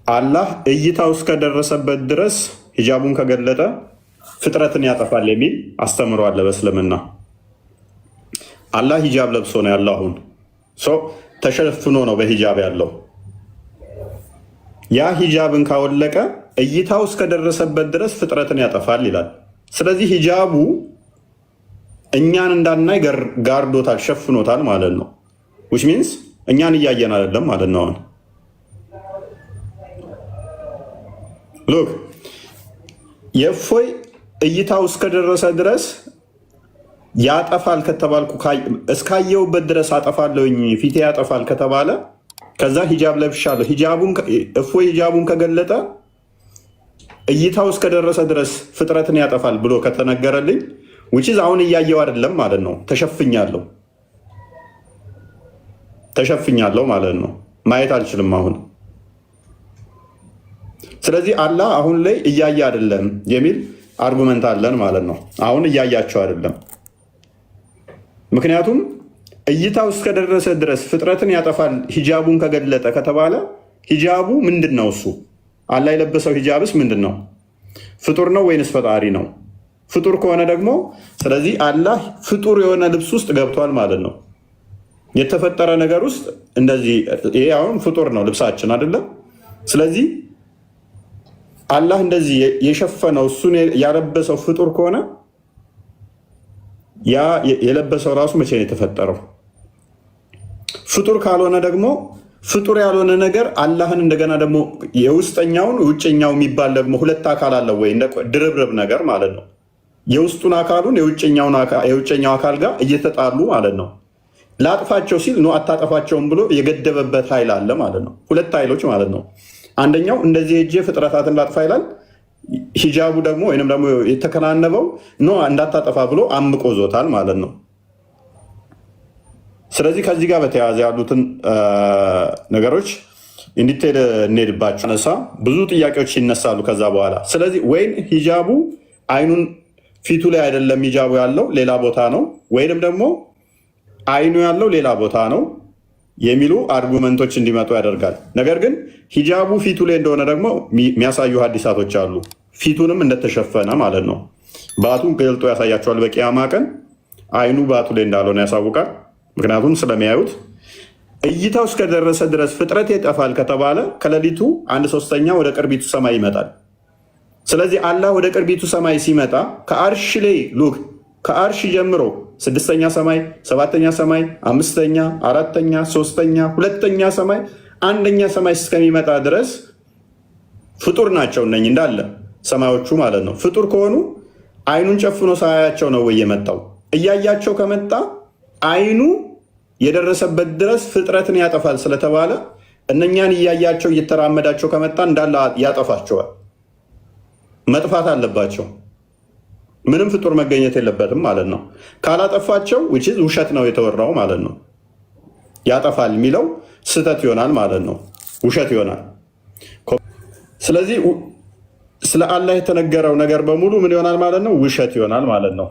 አላህ እይታው እስከደረሰበት ድረስ ሂጃቡን ከገለጠ ፍጥረትን ያጠፋል የሚል አስተምሮ አለ በእስልምና። አላህ ሂጃብ ለብሶ ነው ያለው። አሁን ተሸፍኖ ነው በሂጃብ ያለው። ያ ሂጃብን ካወለቀ እይታው እስከደረሰበት ድረስ ፍጥረትን ያጠፋል ይላል። ስለዚህ ሂጃቡ እኛን እንዳናይ ጋርዶታል፣ ሸፍኖታል ማለት ነው። ዊች ሚንስ እኛን እያየን አይደለም ማለት ነው። አሁን ሉክ የእፎይ እይታው እስከደረሰ ድረስ ያጠፋል ከተባልኩ እስካየውበት ድረስ አጠፋለሁኝ ፊቴ ያጠፋል ከተባለ ከዛ ሂጃብ ለብሻለሁ እፎይ ሂጃቡን ከገለጠ እይታው እስከደረሰ ድረስ ፍጥረትን ያጠፋል ብሎ ከተነገረልኝ ዊችዝ አሁን እያየው አይደለም ማለት ነው። ተሸፍኛለሁ ማለት ነው። ማየት አልችልም አሁን። ስለዚህ አላህ አሁን ላይ እያየ አይደለም የሚል አርጉመንት አለን ማለት ነው። አሁን እያያቸው አይደለም። ምክንያቱም እይታው እስከደረሰ ድረስ ፍጥረትን ያጠፋል ሂጃቡን ከገለጠ ከተባለ ሂጃቡ ምንድን ነው? እሱ አላህ የለበሰው ሂጃብስ ምንድን ነው? ፍጡር ነው ወይንስ ፈጣሪ ነው? ፍጡር ከሆነ ደግሞ ስለዚህ አላህ ፍጡር የሆነ ልብስ ውስጥ ገብቷል ማለት ነው። የተፈጠረ ነገር ውስጥ እንደዚህ ይሄ አሁን ፍጡር ነው ልብሳችን አይደለም። ስለዚህ አላህ እንደዚህ የሸፈነው እሱን ያለበሰው ፍጡር ከሆነ ያ የለበሰው ራሱ መቼ ነው የተፈጠረው? ፍጡር ካልሆነ ደግሞ ፍጡር ያልሆነ ነገር አላህን እንደገና ደግሞ የውስጠኛውን ውጭኛው የሚባል ደግሞ ሁለት አካል አለው ወይ? እንደ ድርብርብ ነገር ማለት ነው። የውስጡን አካሉን የውጭኛው አካል ጋር እየተጣሉ ማለት ነው። ላጥፋቸው ሲል ነው አታጠፋቸውም ብሎ የገደበበት ኃይል አለ ማለት ነው። ሁለት ኃይሎች ማለት ነው። አንደኛው እንደዚህ ሄጄ ፍጥረታትን ላጥፋ ይላል። ሂጃቡ ደግሞ ወይም ደግሞ የተከናነበው ኖ እንዳታጠፋ ብሎ አምቆ ዞታል ማለት ነው። ስለዚህ ከዚህ ጋር በተያያዘ ያሉትን ነገሮች ኢንዲቴል እንሄድባቸው። ነሳ ብዙ ጥያቄዎች ይነሳሉ ከዛ በኋላ። ስለዚህ ወይም ሂጃቡ አይኑን ፊቱ ላይ አይደለም ሂጃቡ ያለው ሌላ ቦታ ነው፣ ወይንም ደግሞ አይኑ ያለው ሌላ ቦታ ነው የሚሉ አርጉመንቶች እንዲመጡ ያደርጋል። ነገር ግን ሂጃቡ ፊቱ ላይ እንደሆነ ደግሞ የሚያሳዩ ሀዲሳቶች አሉ። ፊቱንም እንደተሸፈነ ማለት ነው። ባቱን ገልጦ ያሳያቸዋል። በቂያማ ቀን አይኑ ባቱ ላይ እንዳልሆነ ያሳውቃል። ምክንያቱም ስለሚያዩት እይታው እስከደረሰ ድረስ ፍጥረት ይጠፋል ከተባለ ከሌሊቱ 1/3 ወደ ቅርቢቱ ሰማይ ይመጣል። ስለዚህ አላህ ወደ ቅርቢቱ ሰማይ ሲመጣ ከአርሽ ላይ ሉክ ከአርሽ ጀምሮ 6ኛ ሰማይ፣ 7ኛ ሰማይ፣ 5ኛ፣ 4ኛ፣ 3ኛ፣ 2ኛ ሰማይ፣ 1ኛ ሰማይ እስከሚመጣ ድረስ ፍጡር ናቸው እነኝህ እንዳለ ሰማዮቹ ማለት ነው። ፍጡር ከሆኑ አይኑን ጨፍኖ ሳያያቸው ነው ወይ የመጣው? እያያቸው ከመጣ አይኑ የደረሰበት ድረስ ፍጥረትን ያጠፋል ስለተባለ እነኛን እያያቸው እየተራመዳቸው ከመጣ እንዳለ ያጠፋቸዋል። መጥፋት አለባቸው። ምንም ፍጡር መገኘት የለበትም ማለት ነው። ካላጠፋቸው ውሸት ነው የተወራው ማለት ነው። ያጠፋል የሚለው ስህተት ይሆናል ማለት ነው። ውሸት ይሆናል። ስለዚህ ስለ አላህ የተነገረው ነገር በሙሉ ምን ይሆናል ማለት ነው? ውሸት ይሆናል ማለት ነው።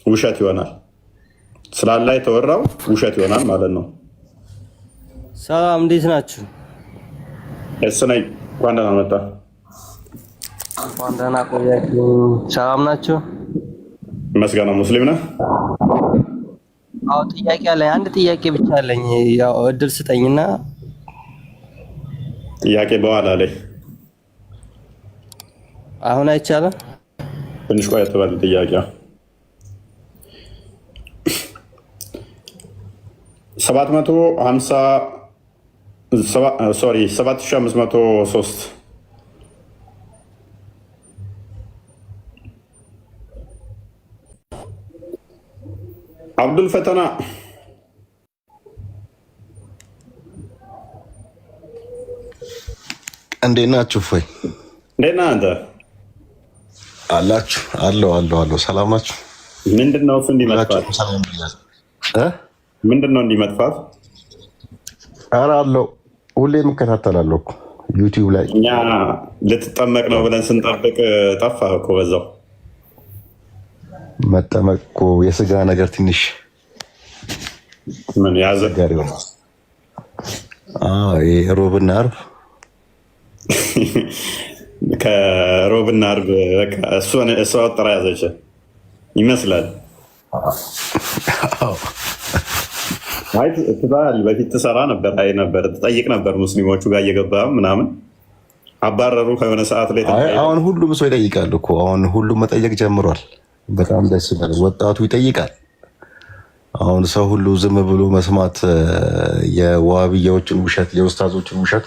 ውሸት ይሆናል። ስለ አላህ የተወራው ውሸት ይሆናል ማለት ነው። ሰላም፣ እንዴት ናችሁ? እስነኝ እንኳን ደህና መጣ። እንኳን ደህና ቆያችሁ። ሰላም ናችሁ? መስጋና ሙስሊም ነህ? አዎ፣ ጥያቄ አለኝ። አንድ ጥያቄ ብቻ አለኝ። ያው እድል ስጠኝና ጥያቄ በኋላ ላይ አሁን አይቻልም። ትንሽ ቆየት በል። ጥያቄ 7503 አብዱል ፈተና እንዴት ናችሁ? ፎይ እንዴት ነህ አንተ? አላችሁ? አለው ሰላም ናችሁ? ምንድን ነው እሱ እንዲመጥፋት? ምንድን ነው እንዲመጥፋት? ኧረ አለው ሁሌ የምከታተላለሁ እኮ ዩቲዩብ ላይ። እኛ ልትጠመቅ ነው ብለን ስንጠብቅ ጠፋህ እኮ በዛው። መጠመቅ እኮ የስጋ ነገር ትንሽ ምን ያዘ? ጋር ይሆናል። ሮብና ዓርብ ከሮብና አርብ በቃ እሷ ወጥራ ያዘች ይመስላል። አይ ትባል በፊት ትሰራ ነበር፣ አይ ነበር ትጠይቅ ነበር ሙስሊሞቹ ጋር እየገባ ምናምን አባረሩ ከሆነ ሰዓት ላይ። አሁን ሁሉም ሰው ይጠይቃል እኮ አሁን ሁሉም መጠየቅ ጀምሯል። በጣም ደስ ይላል። ወጣቱ ይጠይቃል። አሁን ሰው ሁሉ ዝም ብሎ መስማት የዋብያዎችን ውሸት የኡስታዞችን ውሸት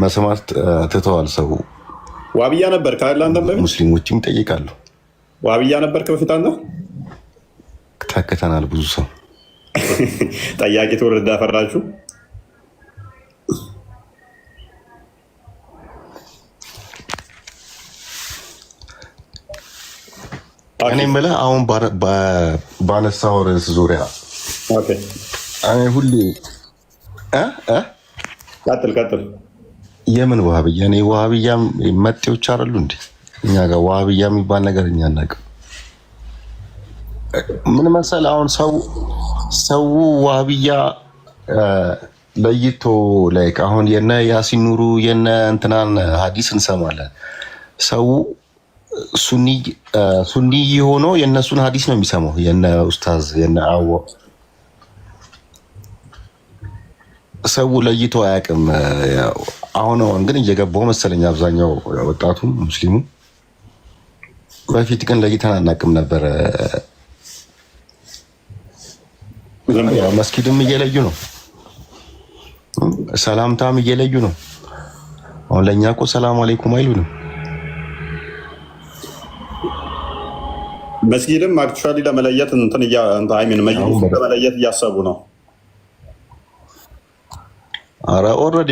መስማት ትተዋል። ሰው ዋብያ ነበር ካለ አንተ በፊት ሙስሊሞችም ይጠይቃሉ። ዋብያ ነበር ከፊት አንተ ተከተናል። ብዙ ሰው ጠያቂ ትውልድ አፈራችሁ። እኔ የምልህ አሁን ባነሳው ርዕስ ዙሪያ ሁሌ ቀጥል። የምን ዋህብያ? እኔ ዋህብያ መጤዎች አይደሉ እንዴ? እኛ ጋር ዋህብያ የሚባል ነገር እኛ አናውቅም። ምን መሰለህ አሁን ሰው ዋህብያ ለይቶ ላይክ አሁን የነ ያሲን ኑሩ የነ እንትናን ሀዲስ እንሰማለን። ሰው ሱኒ ሆኖ የነሱን ሀዲስ ነው የሚሰማው። የነ ኡስታዝ የነ አዎ ሰው ለይቶ አያውቅም። አሁን ግን እየገባው መሰለኝ አብዛኛው ወጣቱም ሙስሊሙ። በፊት ግን ለይተን አናውቅም ነበር። መስጊድም እየለዩ ነው፣ ሰላምታም እየለዩ ነው። አሁን ለእኛ እኮ ሰላም አለይኩም አይሉንም። መስጊድም አክቹዋሊ ለመለየት ለመለየት እያሰቡ ነው። አረ ኦልሬዲ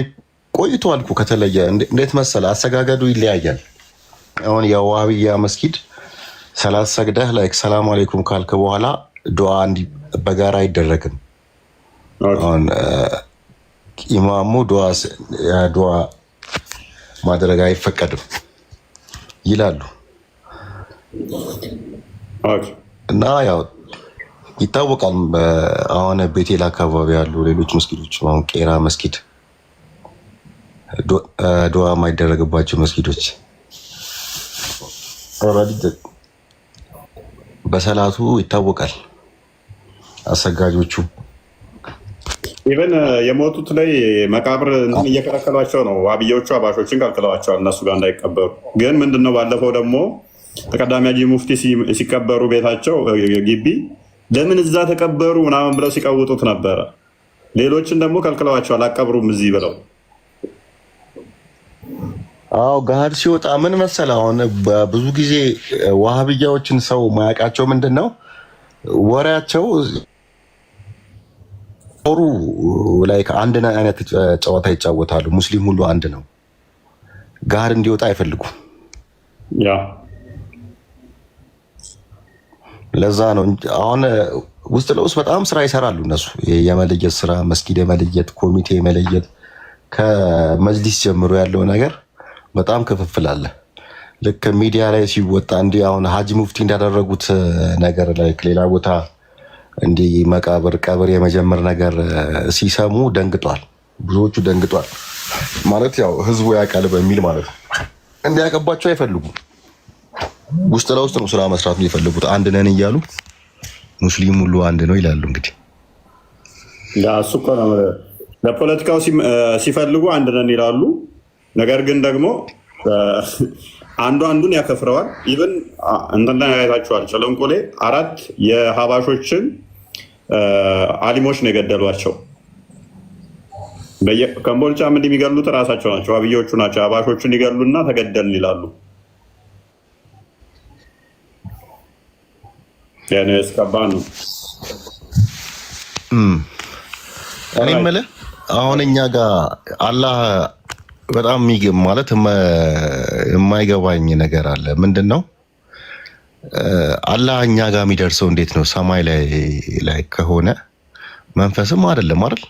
ቆይቷል እኮ ከተለየ። እንዴት መሰለ አሰጋገዱ ይለያያል። አሁን የዋህብያ መስጊድ ሰላት ሰግደህ ላይክ ሰላም አለይኩም ካልክ በኋላ ዱዓ በጋራ አይደረግም። አሁን ኢማሙ ዱዓ ማድረግ አይፈቀድም ይላሉ። እና ያው ይታወቃል። አሁን ቤቴል አካባቢ ያሉ ሌሎች መስጊዶች አሁን ቄራ መስጊድ ዱዓ የማይደረግባቸው መስጊዶች በሰላቱ ይታወቃል። አሰጋጆቹ ኢቨን የሞቱት ላይ መቃብር እንትን እየከለከሏቸው ነው። ዋህብያዎቹ አባሾችን ከልክለዋቸዋል እነሱ ጋር እንዳይቀበሩ። ግን ምንድነው ባለፈው ደግሞ ተቀዳሚ ሀጂ ሙፍቲ ሲቀበሩ ቤታቸው ግቢ ለምን እዛ ተቀበሩ ምናምን ብለው ሲቀውጡት ነበረ። ሌሎችን ደግሞ ከልክለዋቸዋል አቀብሩም እዚህ ብለው። አዎ ገሃድ ሲወጣ ምን መሰለህ አሁን ብዙ ጊዜ ዋህብያዎችን ሰው ማያውቃቸው ምንድን ነው ወሬያቸው ጦሩ ላይ አንድ አይነት ጨዋታ ይጫወታሉ። ሙስሊም ሁሉ አንድ ነው። ገሃድ እንዲወጣ አይፈልጉም። ለዛ ነው አሁን ውስጥ ለውስጥ በጣም ስራ ይሰራሉ እነሱ። የመለየት ስራ፣ መስጊድ የመለየት ኮሚቴ የመለየት ከመጅሊስ ጀምሮ ያለው ነገር በጣም ክፍፍል አለ። ልክ ሚዲያ ላይ ሲወጣ እንዲህ አሁን ሀጂ ሙፍቲ እንዳደረጉት ነገር ላይ ሌላ ቦታ እንዲህ መቃብር ቀብር የመጀመር ነገር ሲሰሙ ደንግጧል። ብዙዎቹ ደንግጧል ማለት ያው ህዝቡ ያውቃል በሚል ማለት ነው። እንዲያቀባቸው አይፈልጉም። ውስጥ ለውስጥ ነው ስራ መስራት የሚፈልጉት። አንድ ነን እያሉ ሙስሊም ሁሉ አንድ ነው ይላሉ። እንግዲህ እሱ እኮ ነው ለፖለቲካው ሲፈልጉ አንድ ነን ይላሉ። ነገር ግን ደግሞ አንዱ አንዱን ያከፍረዋል። ኢቨን እንትን ላይ አይታችኋል። ጨለንቆሌ 4 የሀባሾችን አሊሞች ነው የገደሏቸው። ከምቦልጫም እንዲህ የሚገሉት እራሳቸው ናቸው፣ ዋህብያዎቹ ናቸው። ሀባሾቹን ይገሉና ተገደልን ይላሉ። እስከባ ነው። እኔ የምልህ አሁን እኛ ጋር አላህ በጣም የሚገርም ማለት የማይገባኝ ነገር አለ። ምንድን ነው አላህ እኛ ጋር የሚደርሰው እንዴት ነው? ሰማይ ላይ ከሆነ መንፈስም አይደለም አይደል?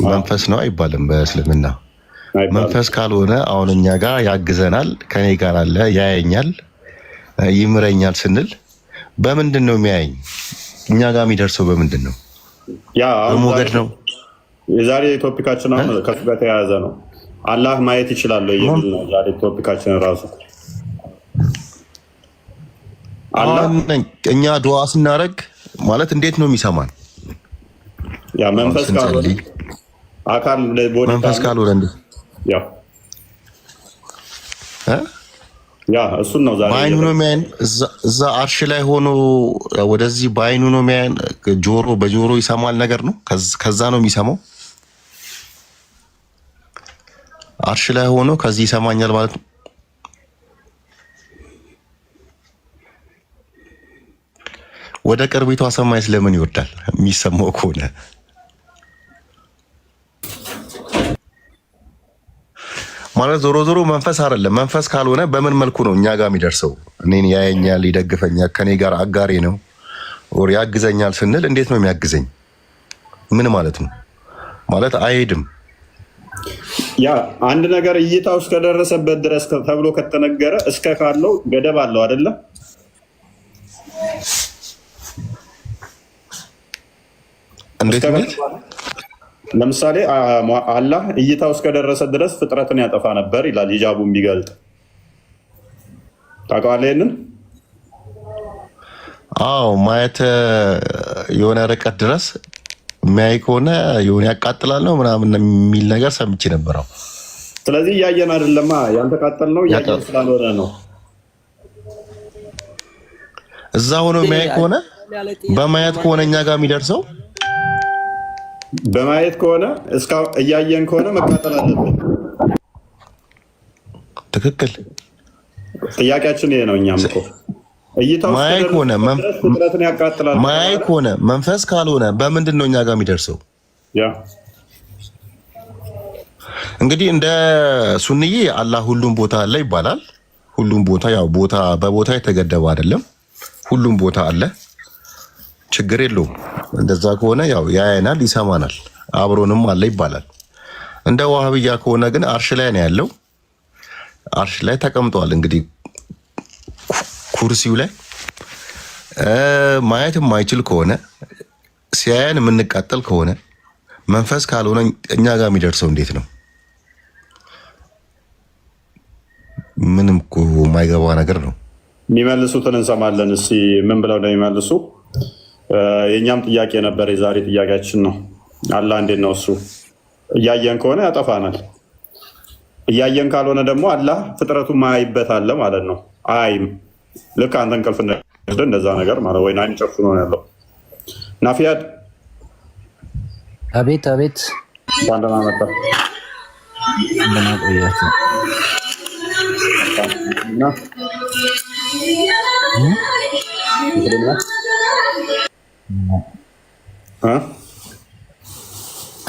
መንፈስ ነው አይባልም በእስልምና። መንፈስ ካልሆነ አሁን እኛ ጋር ያግዘናል፣ ከኔ ጋር አለ፣ ያየኛል፣ ይምረኛል ስንል በምንድን ነው የሚያየኝ? እኛ ጋር የሚደርሰው በምንድን ነው? በሞገድ ነው። የዛሬ ቶፒካችን አሁን ከሱ ጋር ተያያዘ ነው። አላህ ማየት ይችላል ወይ የሚል ነው ዛሬ ቶፒካችን ራሱ። እኛ ዱዓ ስናደርግ ማለት እንዴት ነው የሚሰማን? ያ መንፈስ ካልሆነ አካል ቦዲ መንፈስ ካልሆነ እንዴ? ያ እሱን ነው ዛሬ በአይኑ ነው የሚያየን። እዛ አርሽ ላይ ሆኖ ወደዚህ በአይኑ ነው የሚያየን። በጆሮ ይሰማል ነገር ነው። ከዛ ነው የሚሰማው። አርሽ ላይ ሆኖ ከዚህ ይሰማኛል ማለት ነው። ወደ ቅርቢቷ ሰማይ ስለምን ይወርዳል? የሚሰማው ከሆነ ማለት ዞሮ ዞሮ መንፈስ አይደለም። መንፈስ ካልሆነ በምን መልኩ ነው እኛ ጋር የሚደርሰው? እኔን ያየኛል፣ ይደግፈኛል፣ ከኔ ጋር አጋሬ ነው ወር ያግዘኛል ስንል እንዴት ነው የሚያግዘኝ? ምን ማለት ነው? ማለት አይሄድም። ያ አንድ ነገር እይታው እስከደረሰበት ድረስ ተብሎ ከተነገረ እስከ ካለው ገደብ አለው አይደለ? እንዴት ነው? ለምሳሌ አላህ እይታው እስከደረሰ ድረስ ፍጥረትን ያጠፋ ነበር ይላል ሂጃቡን ቢገልጥ። ታውቀዋለህ ይሄንን? አዎ ማየት የሆነ ርቀት ድረስ የሚያይ ከሆነ የሆነ ያቃጥላል ነው ምናምን የሚል ነገር ሰምቼ ነበረው። ስለዚህ እያየን አይደለማ፣ ያልተቃጠል ነው እያየን ስላልሆነ ነው። እዛ ሆኖ የሚያይ ከሆነ በማየት ከሆነ እኛ ጋር የሚደርሰው በማየት ከሆነ እያየን ከሆነ መቃጠል አለብን። ትክክል። ጥያቄያችን ይሄ ነው። እኛም እኮ ማየት ከሆነ መንፈስ ካልሆነ በምንድን ነው እኛ ጋር የሚደርሰው? ያ እንግዲህ እንደ ሱንዬ አላህ ሁሉም ቦታ አለ ይባላል። ሁሉም ቦታ ያው በቦታ የተገደበ አይደለም። ሁሉም ቦታ አለ፣ ችግር የለውም። እንደዛ ከሆነ ያው ያየናል፣ ይሰማናል፣ አብሮንም አለ ይባላል። እንደ ዋህብያ ከሆነ ግን አርሽ ላይ ነው ያለው። አርሽ ላይ ተቀምጧል። እንግዲህ ኩርሲው ላይ ማየት የማይችል ከሆነ ሲያየን የምንቃጠል ከሆነ መንፈስ ካልሆነ እኛ ጋር የሚደርሰው እንዴት ነው? ምንም እኮ የማይገባ ነገር ነው። የሚመልሱትን እንሰማለን። እስኪ ምን ብለው ነው የሚመልሱ? የእኛም ጥያቄ ነበር፣ የዛሬ ጥያቄያችን ነው። አላህ እንዴት ነው እሱ እያየን ከሆነ ያጠፋናል፣ እያየን ካልሆነ ደግሞ አላህ ፍጥረቱ ማያይበት አለ ማለት ነው። አይም ልክ አንተ እንቅልፍ እንደዛ ነገር ማለት ወይ አይን ጨፍኖ ነው ያለው። ናፊያድ አቤት አቤት፣ ባንደና መጣ እንደና ቆያችሁ እና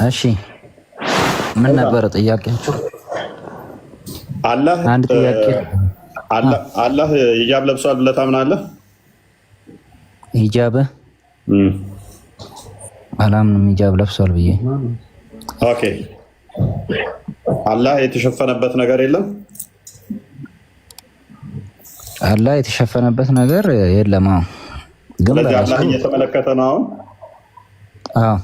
እሺ ምን ነበር ጥያቄያችሁ? አንድ ጥያቄ አላህ ሂጃብ ለብሷል ብለህ ታምናለህ? ሂጃብ አላምንም፣ ሂጃብ ለብሷል ብዬ። ኦኬ አላህ የተሸፈነበት ነገር የለም? አላህ የተሸፈነበት ነገር የለም። ግን አላህ እየተመለከተ ነው አሁን። አዎ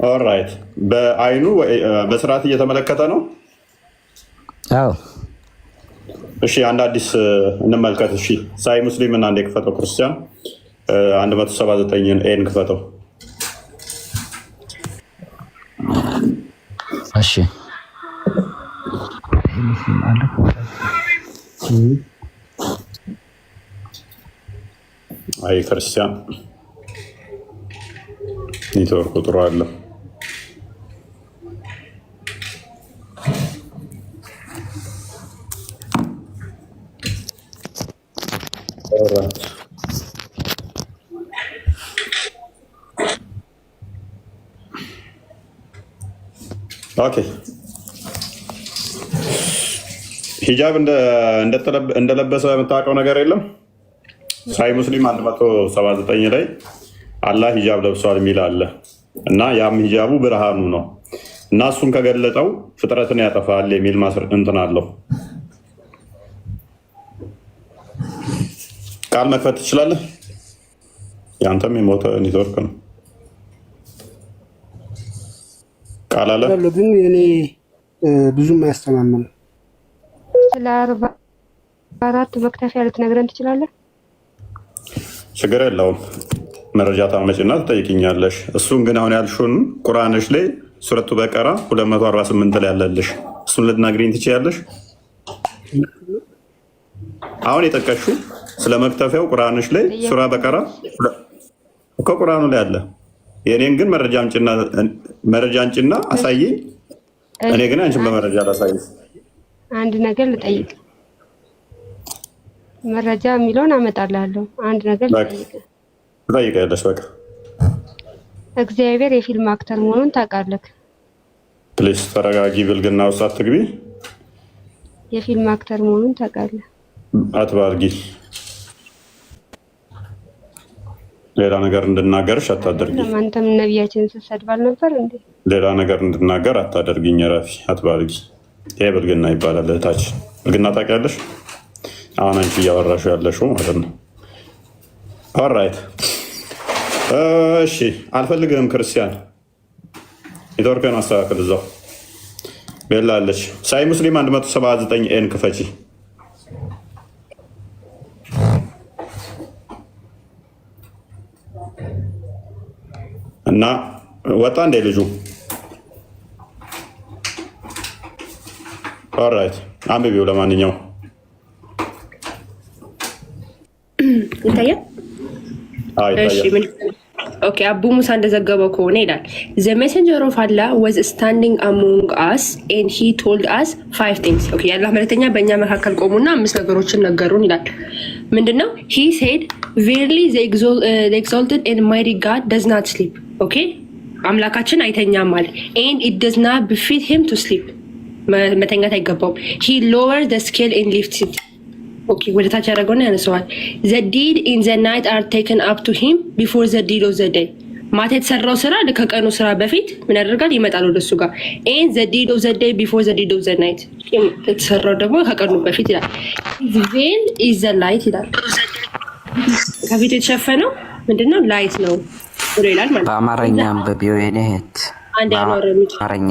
ኦልራይት። በአይኑ በስርዓት እየተመለከተ ነው። አዎ እሺ አንድ አዲስ እንመልከት። እሺ ሳይ ሙስሊም እና አንዴ ክፈተው፣ ክርስቲያን 179 ኤን ክፈተው። እሺ አይ ክርስቲያን ኔትወርክ ጥሩ አለ። ኦኬ ሂጃብ እንደለበሰ የምታውቀው ነገር የለም? ሳይ ሙስሊም 179 ላይ አላህ ሂጃብ ለብሷል የሚል አለ እና ያም ሂጃቡ ብርሃኑ ነው እና እሱን ከገለጠው ፍጥረትን ያጠፋል የሚል እንትን አለው። ቃል መክፈት ትችላለህ? ያንተም የሞተ ኔትወርክ ነው። ቃል አለ ግን እኔ ብዙም አያስተማምንም። ስለ 44 መክተፊያ ልትነግረን ትችላለህ? ችግር የለውም። መረጃ ታመጭና ትጠይቅኛለሽ። እሱን ግን አሁን ያልሽውን ቁርአንሽ ላይ ሱረቱ በቀራ 248 ላይ ያለልሽ እሱን ልትነግሪኝ ትችያለሽ? አሁን የጠቀሽው ስለ መክተፊያው ቁርአንሽ ላይ ሱራ በቀራ እኮ ቁርአኑ ላይ አለ። የኔን ግን መረጃ አንጭና አሳይኝ። እኔ ግን አንቺን በመረጃ ላሳይ። አንድ ነገር ልጠይቅ። መረጃ የሚለውን አመጣልሃለሁ። አንድ ነገር ልጠይቅ። ትጠይቂያለሽ። በቃ እግዚአብሔር የፊልም አክተር መሆኑን ታውቃለህ? ፕሊስ ተረጋጊ። ብልግና ውስጥ አትግቢ። የፊልም አክተር መሆኑን ታውቃለህ? አትባልጊ። ሌላ ነገር እንድናገርሽ አታደርጊ። አንተም ነቢያችንን ስትሰድባል ነበር እንዴ? ሌላ ነገር እንድናገር አታደርጊኝ። ረፊ አትባልጊ። ይሄ ብልግና ይባላል። እህታችን ብልግና ታውቂያለሽ? አሁን አንቺ እያወራሽው ያለሽው ማለት ነው። ኦራይት እሺ። አልፈልግህም ክርስቲያን። ኔትወርክን አስተካክል። እዛው ቤላለች። ሳይ ሙስሊም 179 ኤን ክፈቺ እና ወጣ እንደ ልጁ። ኦራይት አንብቢው። ለማንኛውም ይታያል። ኦኬ አቡ ሙሳ እንደዘገበው ከሆነ ይላል ዘ ሜሴንጀር ኦፍ አላህ ዋዝ ስታንዲንግ አሞንግ አስ ኤንድ ሂ ቶልድ አስ 5 ቲንግስ። ኦኬ የአላህ መልእክተኛ በእኛ መካከል ቆሙና 5 ነገሮችን ነገሩን ይላል። ምንድነው? ሂ ሴድ ቬርሊ ዘ ኤግዛልትድ ኤንድ ማይቲ ጋድ ደዝ ናት ስሊፕ። ኦኬ አምላካችን አይተኛም አለ። ኤንድ ኢት ደዝ ናት ቢፊት ሂም ቱ ስሊፕ፣ መተኛት አይገባውም። ሂ ሎወር ዘ ስኬል ኤንድ ሊፍትስ ኢት። ኦኬ ወደ ታች ያደረገውና ያነሰዋል። ዘ ዲድ ኢን ዘ ናይት አር ቴክን አፕ ቱ ሂም ቢፎር ዘ ዲድ ኦፍ ዘ ዴይ። ማታ የተሰራው ስራ ከቀኑ ስራ በፊት ምን ያደርጋል? ይመጣል ወደሱ ጋር። ኤንድ ዘ ዲድ ኦፍ ዘ ዴይ ቢፎር ዘ ዲድ ኦፍ ዘ ናይት። የተሰራው ደግሞ ከቀኑ በፊት ይላል። ዜን ኢዝ ዘ ላይት ይላል። ከፊቱ የተሸፈነው ምንድነው? ላይት ነው ብሎ ይላል ማለት ነው። በአማርኛ አንብቢው የኔ እህት። አንድ አማርኛ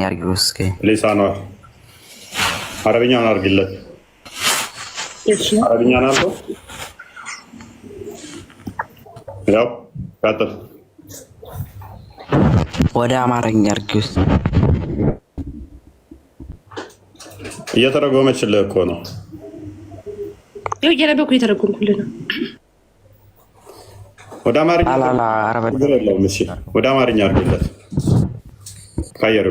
አድርጊው እስኪ። ሊሳኗ አረብኛውን አድርጊለት። አረብኛ ናልከው ያው ቀጥል። ወደ አማርኛ አድርጊው። እየተረጎመችልህ እኮ ነው። ይኸው እያነበብኩ እየተረጎምኩልህ ነው። ወደ አማርኛ የለውም። እሺ ወደ አማርኛ አድርግለት። ካየሩ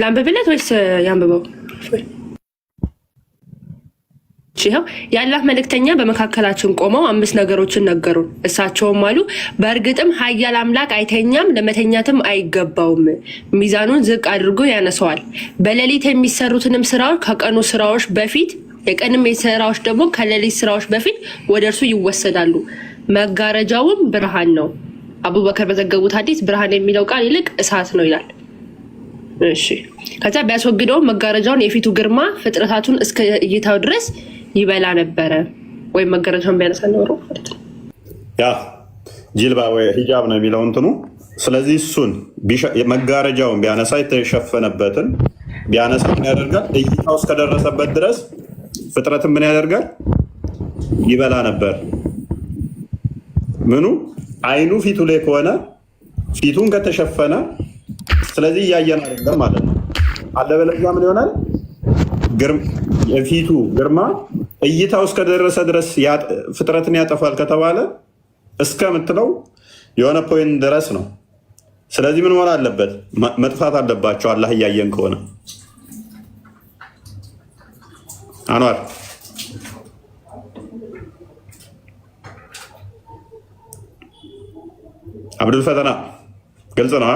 ላንብብለት ወይስ ያንብበው? ይኸው የአላህ መልእክተኛ በመካከላችን ቆመው 5 ነገሮችን ነገሩን። እሳቸውም አሉ በእርግጥም ኃያል አምላክ አይተኛም፣ ለመተኛትም አይገባውም። ሚዛኑን ዝቅ አድርጎ ያነሰዋል። በሌሊት የሚሰሩትንም ስራዎች ከቀኑ ስራዎች በፊት፣ የቀንም ስራዎች ደግሞ ከሌሊት ስራዎች በፊት ወደ እርሱ ይወሰዳሉ። መጋረጃውም ብርሃን ነው። አቡበከር በዘገቡት ሐዲስ ብርሃን የሚለው ቃል ይልቅ እሳት ነው ይላል። እሺ ከዛ ቢያስወግደውም መጋረጃውን የፊቱ ግርማ ፍጥረታቱን እስከ እይታው ድረስ ይበላ ነበረ። ወይም መጋረጃውን ቢያነሳ ኖሮ ማለት ነው። ያ ጅልባ ወይ ሂጃብ ነው የሚለው እንትኑ። ስለዚህ እሱን መጋረጃውን ቢያነሳ የተሸፈነበትን ቢያነሳ ምን ያደርጋል? እይታው እስከደረሰበት ድረስ ፍጥረትን ምን ያደርጋል? ይበላ ነበር። ምኑ አይኑ ፊቱ ላይ ከሆነ ፊቱን ከተሸፈነ ስለዚህ እያየን አይደለም ማለት ነው። አለበለዚያ ምን ይሆናል? የፊቱ ግርማ እይታው እስከደረሰ ድረስ ፍጥረትን ያጠፋል ከተባለ እስከምትለው የሆነ ፖይንት ድረስ ነው። ስለዚህ ምን መሆን አለበት? መጥፋት አለባቸው። አላህ እያየን ከሆነ አኗር አብዱል ፈተና ግልጽ ነው።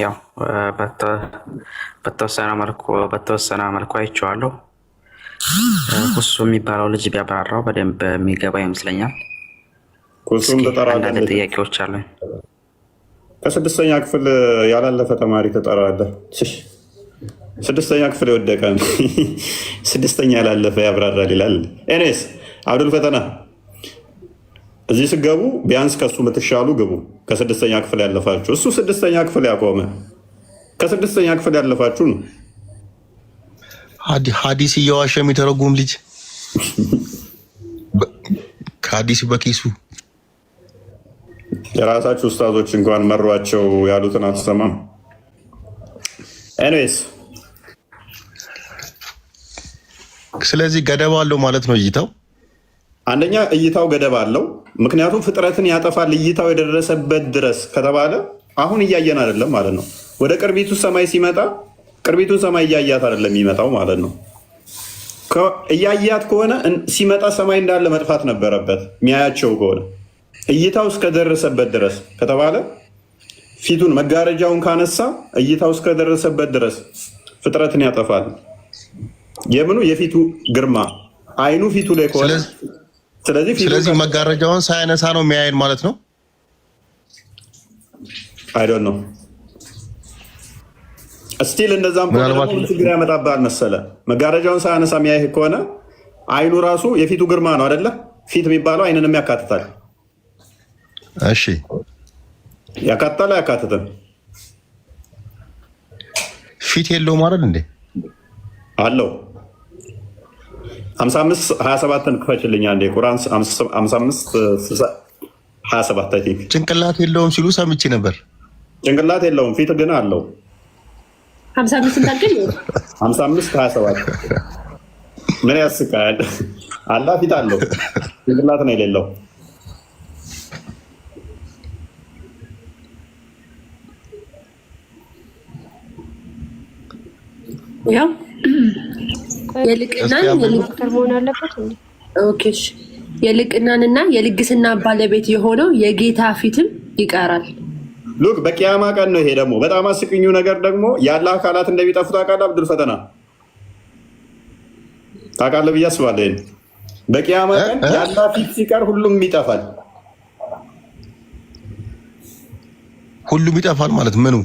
ያው በተወሰነ መልኩ አይቼዋለሁ። እሱ የሚባለው ልጅ ቢያብራራው በደንብ የሚገባ ይመስለኛል። ኩሱም ተጠራለህ። አንዳንድ ጥያቄዎች አሉ። ከስድስተኛ ክፍል ያላለፈ ተማሪ ተጠራለህ። ስድስተኛ ክፍል የወደቀ ስድስተኛ ያላለፈ ያብራራል ይላል። ኤኔስ አብዱል ፈተና እዚህ ስገቡ ቢያንስ ከሱ የምትሻሉ ግቡ። ከስድስተኛ ክፍል ያለፋችሁ እሱ ስድስተኛ ክፍል ያቆመ ከስድስተኛ ክፍል ያለፋችሁ ነው። ሀዲስ እየዋሸ የሚተረጉም ልጅ ከሀዲስ በኪሱ የራሳችሁ ኡስታዞች እንኳን መሯቸው ያሉትን አትሰማም። ኤኒዌይስ ስለዚህ ገደብ አለው ማለት ነው እይታው። አንደኛ እይታው ገደብ አለው። ምክንያቱም ፍጥረትን ያጠፋል እይታው የደረሰበት ድረስ ከተባለ አሁን እያየን አይደለም ማለት ነው። ወደ ቅርቢቱ ሰማይ ሲመጣ ቅርቢቱን ሰማይ እያያት አይደለም የሚመጣው ማለት ነው። እያያት ከሆነ ሲመጣ ሰማይ እንዳለ መጥፋት ነበረበት። የሚያያቸው ከሆነ እይታው እስከደረሰበት ድረስ ከተባለ ፊቱን መጋረጃውን ካነሳ እይታው እስከደረሰበት ድረስ ፍጥረትን ያጠፋል። የምኑ የፊቱ ግርማ አይኑ ፊቱ ላይ ከሆነ ስለዚህ መጋረጃውን ሳያነሳ ነው የሚያየን ማለት ነው። አይ ዶንት ኖ እስቲል እንደዛም ችግር ያመጣብሃል መሰለ። መጋረጃውን ሳያነሳ የሚያይህ ከሆነ አይኑ ራሱ የፊቱ ግርማ ነው አይደለ? ፊት የሚባለው አይንንም ያካትታል። እሺ ያካትታል አያካትትም? ፊት የለውም አይደል እንዴ? አለው። 55:27 ክፈችልኝ አንዴ። ቁርአን 55:27 አይ ቲንክ። ጭንቅላት የለውም ሲሉ ሰምቼ ነበር። ጭንቅላት የለውም ፊት ግን አለው። 55:27 ምን ያስቃል? አላህ ፊት አለው ጭንቅላት ነው የሌለው። ያው የልቅናንና የልግስና ባለቤት የሆነው የጌታ ፊትም ይቀራል። ሉክ በቂያማ ቀን ነው። ይሄ ደግሞ በጣም አስቂኙ ነገር ደግሞ ያለ አካላት እንደሚጠፉ ታውቃለህ? አብዱል ፈተና ታውቃለህ ብዬ አስባለሁ። በቂያማ ቀን ያለ ፊት ሲቀር ሁሉም ይጠፋል። ሁሉም ይጠፋል ማለት ምኑ?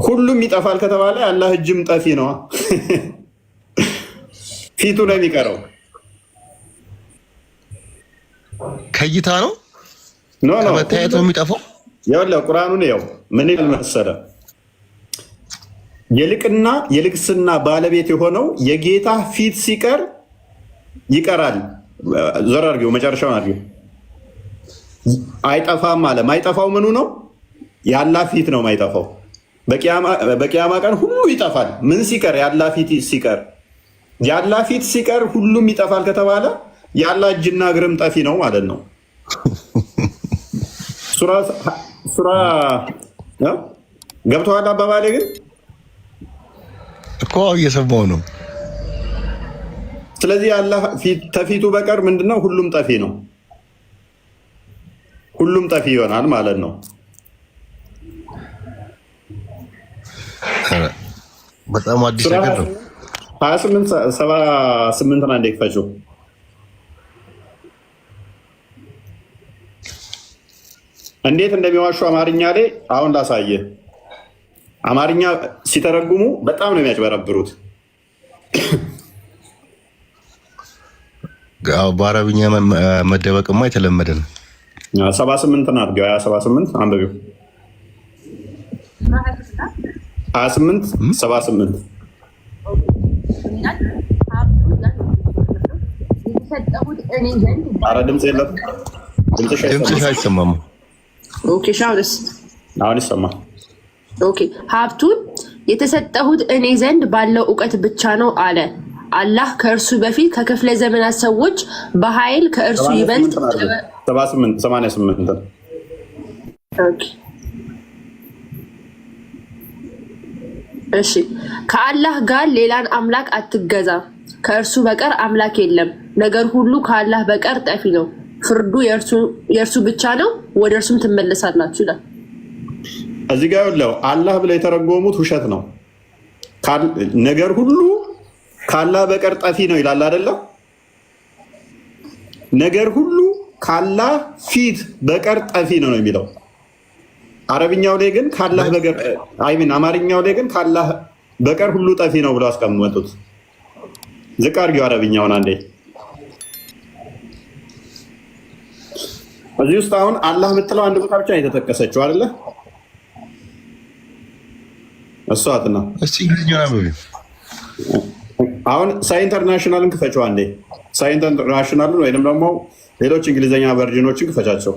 ሁሉም ይጠፋል ከተባለ ያላህ እጅም ጠፊ ነው። ፊቱ ነው የሚቀረው። ከይታ ነው ኖ ከመታየት ነው የሚጠፋው። ይኸውልህ ቁርአኑን ያው ምን ይላል መሰለህ? የልቅና የልግስና ባለቤት የሆነው የጌታ ፊት ሲቀር ይቀራል። ዘር አድርጊው፣ መጨረሻውን አድርጊው። አይጠፋም አለ። ማይጠፋው ምኑ ነው? ያላህ ፊት ነው ማይጠፋው። በቂያማ ቀን ሁሉ ይጠፋል። ምን ሲቀር? ያላ ፊት ሲቀር። ያላ ፊት ሲቀር ሁሉም ይጠፋል ከተባለ ያላ እጅና እግርም ጠፊ ነው ማለት ነው። ሱራ ገብተዋል አባባሌ ግን እኮ እየሰማሁ ነው። ስለዚህ ያላ ተፊቱ በቀር ምንድነው? ሁሉም ጠፊ ነው። ሁሉም ጠፊ ይሆናል ማለት ነው። በጣም አዲስ ነገር ነው። 28:78 አንዴ ክፈችው። እንዴት እንደሚዋሹ አማርኛ ላይ አሁን ላሳየህ። አማርኛ ሲተረጉሙ በጣም ነው የሚያጭበረብሩት። በአረብኛ መደበቅማ የተለመደ ነው። 78 አድርገው 28 አንብቢው። 28:78 ኧረ ድምፅ የለም። ድምፅሽ አይሰማም። አሁን ይሰማል። ሀብቱን የተሰጠሁት እኔ ዘንድ ባለው እውቀት ብቻ ነው አለ አላህ። ከእርሱ በፊት ከክፍለ ዘመናት ሰዎች በኃይል ከእርሱ ይበልጥ 88 እሺ። ከአላህ ጋር ሌላን አምላክ አትገዛ፣ ከእርሱ በቀር አምላክ የለም። ነገር ሁሉ ከአላህ በቀር ጠፊ ነው፣ ፍርዱ የእርሱ ብቻ ነው፣ ወደ እርሱም ትመለሳላችሁ ይላል። እዚህ ጋር ያለው አላህ ብለው የተረጎሙት ውሸት ነው። ነገር ሁሉ ከአላህ በቀር ጠፊ ነው ይላል አይደለም? ነገር ሁሉ ካላህ ፊት በቀር ጠፊ ነው የሚለው። አረብኛው ላይ ግን ካላህ በቀር አይሚን አማርኛው ላይ ግን ካላህ በቀር ሁሉ ጠፊ ነው ብሎ አስቀመጡት። ዝቅ አድርጊው አረብኛውን አንዴ። እዚህ ውስጥ አሁን አላህ የምትለው አንድ ቦታ ብቻ ነው የተጠቀሰችው አይደለ? እሷት ነው። አሁን ሳይ ኢንተርናሽናልን ክፈችው አንዴ። ሳይ ኢንተርናሽናልን ወይንም ደግሞ ሌሎች እንግሊዝኛ ቨርዥኖችን ክፈቻቸው።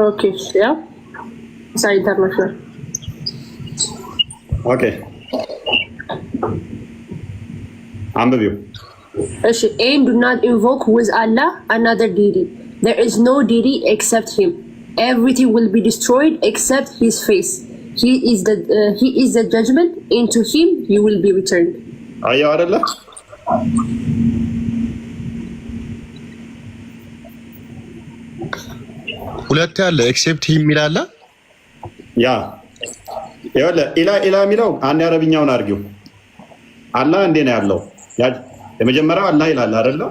ኦኬ ያ ሳይ ኢንተርናሽናል ኦኬ አንብቢው። እሺ and do not invoke with Allah another deity. There is no deity except him. Everything will be destroyed except his face. He is the judgment. Into him you will be returned. አየው አይደለ? ሁለት ያለ ኤክሴፕት ሂም ይላል። ያ ይኸውልህ ኢላ የሚለው አንድ አረብኛውን አድርጊው። አላህ እንዴ ነው ያለው? የመጀመሪያው አላህ ይላል አይደለ?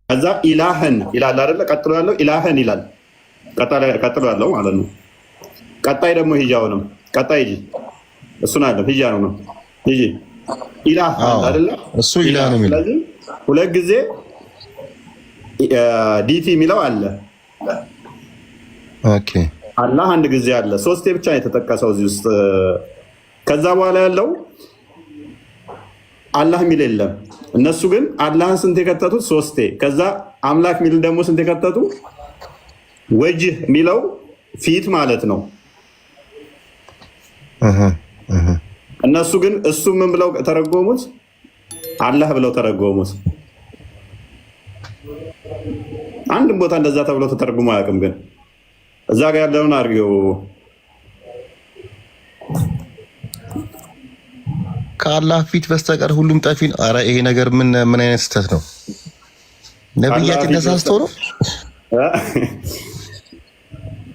ከዛ ኢላህን ይላል አይደለ? ቀጥሎ ያለው ኢላህን ይላል። ቀጥሎ ያለው ማለት ነው። ቀጣይ ደግሞ ሂጃውንም ቀጣይ ሂጂ እሱን አለ ሂጃ ነው ሂጂ ኢላህ አይደለ? እሱ ኢላህ ነው የሚለው። ስለዚህ ሁለት ጊዜ ዲቲ የሚለው አለ። ኦኬ አላህ አንድ ጊዜ አለ። ሶስቴ ብቻ ነው የተጠቀሰው እዚህ ውስጥ። ከዛ በኋላ ያለው አላህ የሚል የለም። እነሱ ግን አላህን ስንት የከተቱት? ሶስቴ። ከዛ አምላክ የሚል ደግሞ ስንት የከተቱ? ወጅህ የሚለው ፊት ማለት ነው። እነሱ ግን እሱ ምን ብለው ተረጎሙት? አላህ ብለው ተረጎሙት። አንድም ቦታ እንደዛ ተብሎ ተተርጉሞ አያውቅም። ግን እዛ ጋር ያለውን አድርጌው ከአላህ ፊት በስተቀር ሁሉም ጠፊ ነው። አረ ይሄ ነገር ምን አይነት ስህተት ነው? ነብያችን ተሳስተው ነው?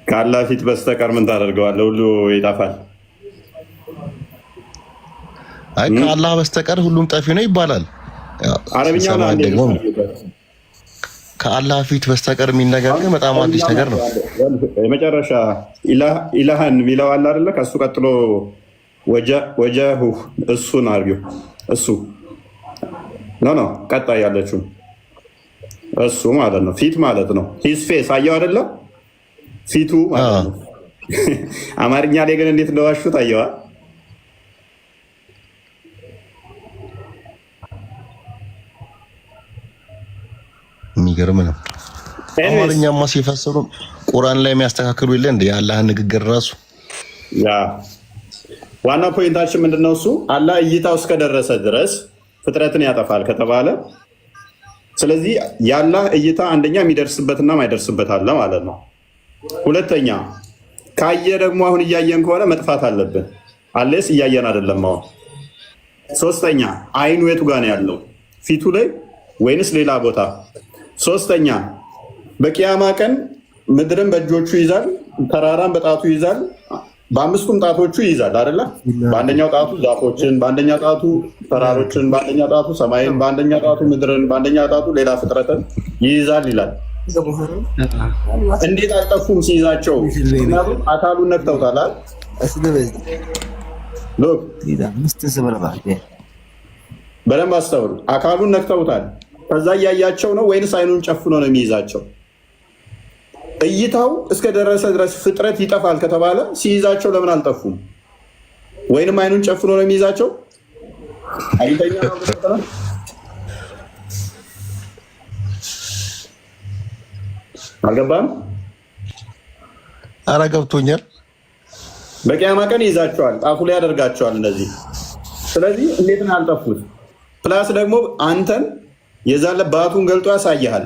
ከአላህ ፊት በስተቀር ምን ታደርገዋለህ? ሁሉ ይጠፋል። አይ ከአላህ በስተቀር ሁሉም ጠፊ ነው ይባላል። አረብኛው ነው አንዴ ከአላህ ፊት በስተቀር የሚል ነገር ግን በጣም አዲስ ነገር ነው። የመጨረሻ ኢላህን የሚለው አለ አይደለ? ከሱ ቀጥሎ ወጀሁ እሱን አርጊው። እሱ ኖ ቀጣይ ያለችው እሱ ማለት ነው። ፊት ማለት ነው። ሂዝ ፌስ አየው አይደለ? ፊቱ ማለት ነው። አማርኛ ላይ ግን እንዴት እንደዋሹት አየዋ። የሚገርም ነው። አማርኛማ ሲፈስሩ ቁርአን ላይ የሚያስተካክሉ የለ እንደ የአላህን ንግግር ራሱ። ያ ዋና ፖይንታችን ምንድነው? እሱ አላህ እይታው እስከደረሰ ድረስ ፍጥረትን ያጠፋል ከተባለ፣ ስለዚህ የአላህ እይታ አንደኛ የሚደርስበትና ማይደርስበት አለ ማለት ነው። ሁለተኛ ካየ ደግሞ አሁን እያየን ከሆነ መጥፋት አለብን። አለስ እያየን አይደለም አሁን። ሶስተኛ አይኑ የቱ ጋር ነው ያለው? ፊቱ ላይ ወይንስ ሌላ ቦታ? ሶስተኛ በቂያማ ቀን ምድርን በእጆቹ ይዛል፣ ተራራን በጣቱ ይዛል፣ በአምስቱም ጣቶቹ ይይዛል አይደለ? በአንደኛው ጣቱ ዛፎችን፣ በአንደኛው ጣቱ ተራሮችን፣ በአንደኛው ጣቱ ሰማይን፣ በአንደኛው ጣቱ ምድርን፣ በአንደኛው ጣቱ ሌላ ፍጥረትን ይይዛል ይላል። እንዴት አልጠፉም ሲይዛቸው? ምክንያቱም አካሉን ነክተውታል። በደንብ አስተውሉ። አካሉን ነክተውታል። ከዛ እያያቸው ነው ወይንስ አይኑን ጨፍኖ ነው የሚይዛቸው? እይታው እስከደረሰ ድረስ ፍጥረት ይጠፋል ከተባለ ሲይዛቸው ለምን አልጠፉም? ወይንም አይኑን ጨፍኖ ነው የሚይዛቸው? አይተኛ ነው። አልገባም? ኧረ ገብቶኛል። በቂያማ ቀን ይይዛቸዋል፣ ጣፉ ላይ ያደርጋቸዋል እነዚህ። ስለዚህ እንዴት ነው ያልጠፉት? ፕላስ ደግሞ አንተን የዛለ ባቱን ገልጦ ያሳይሃል።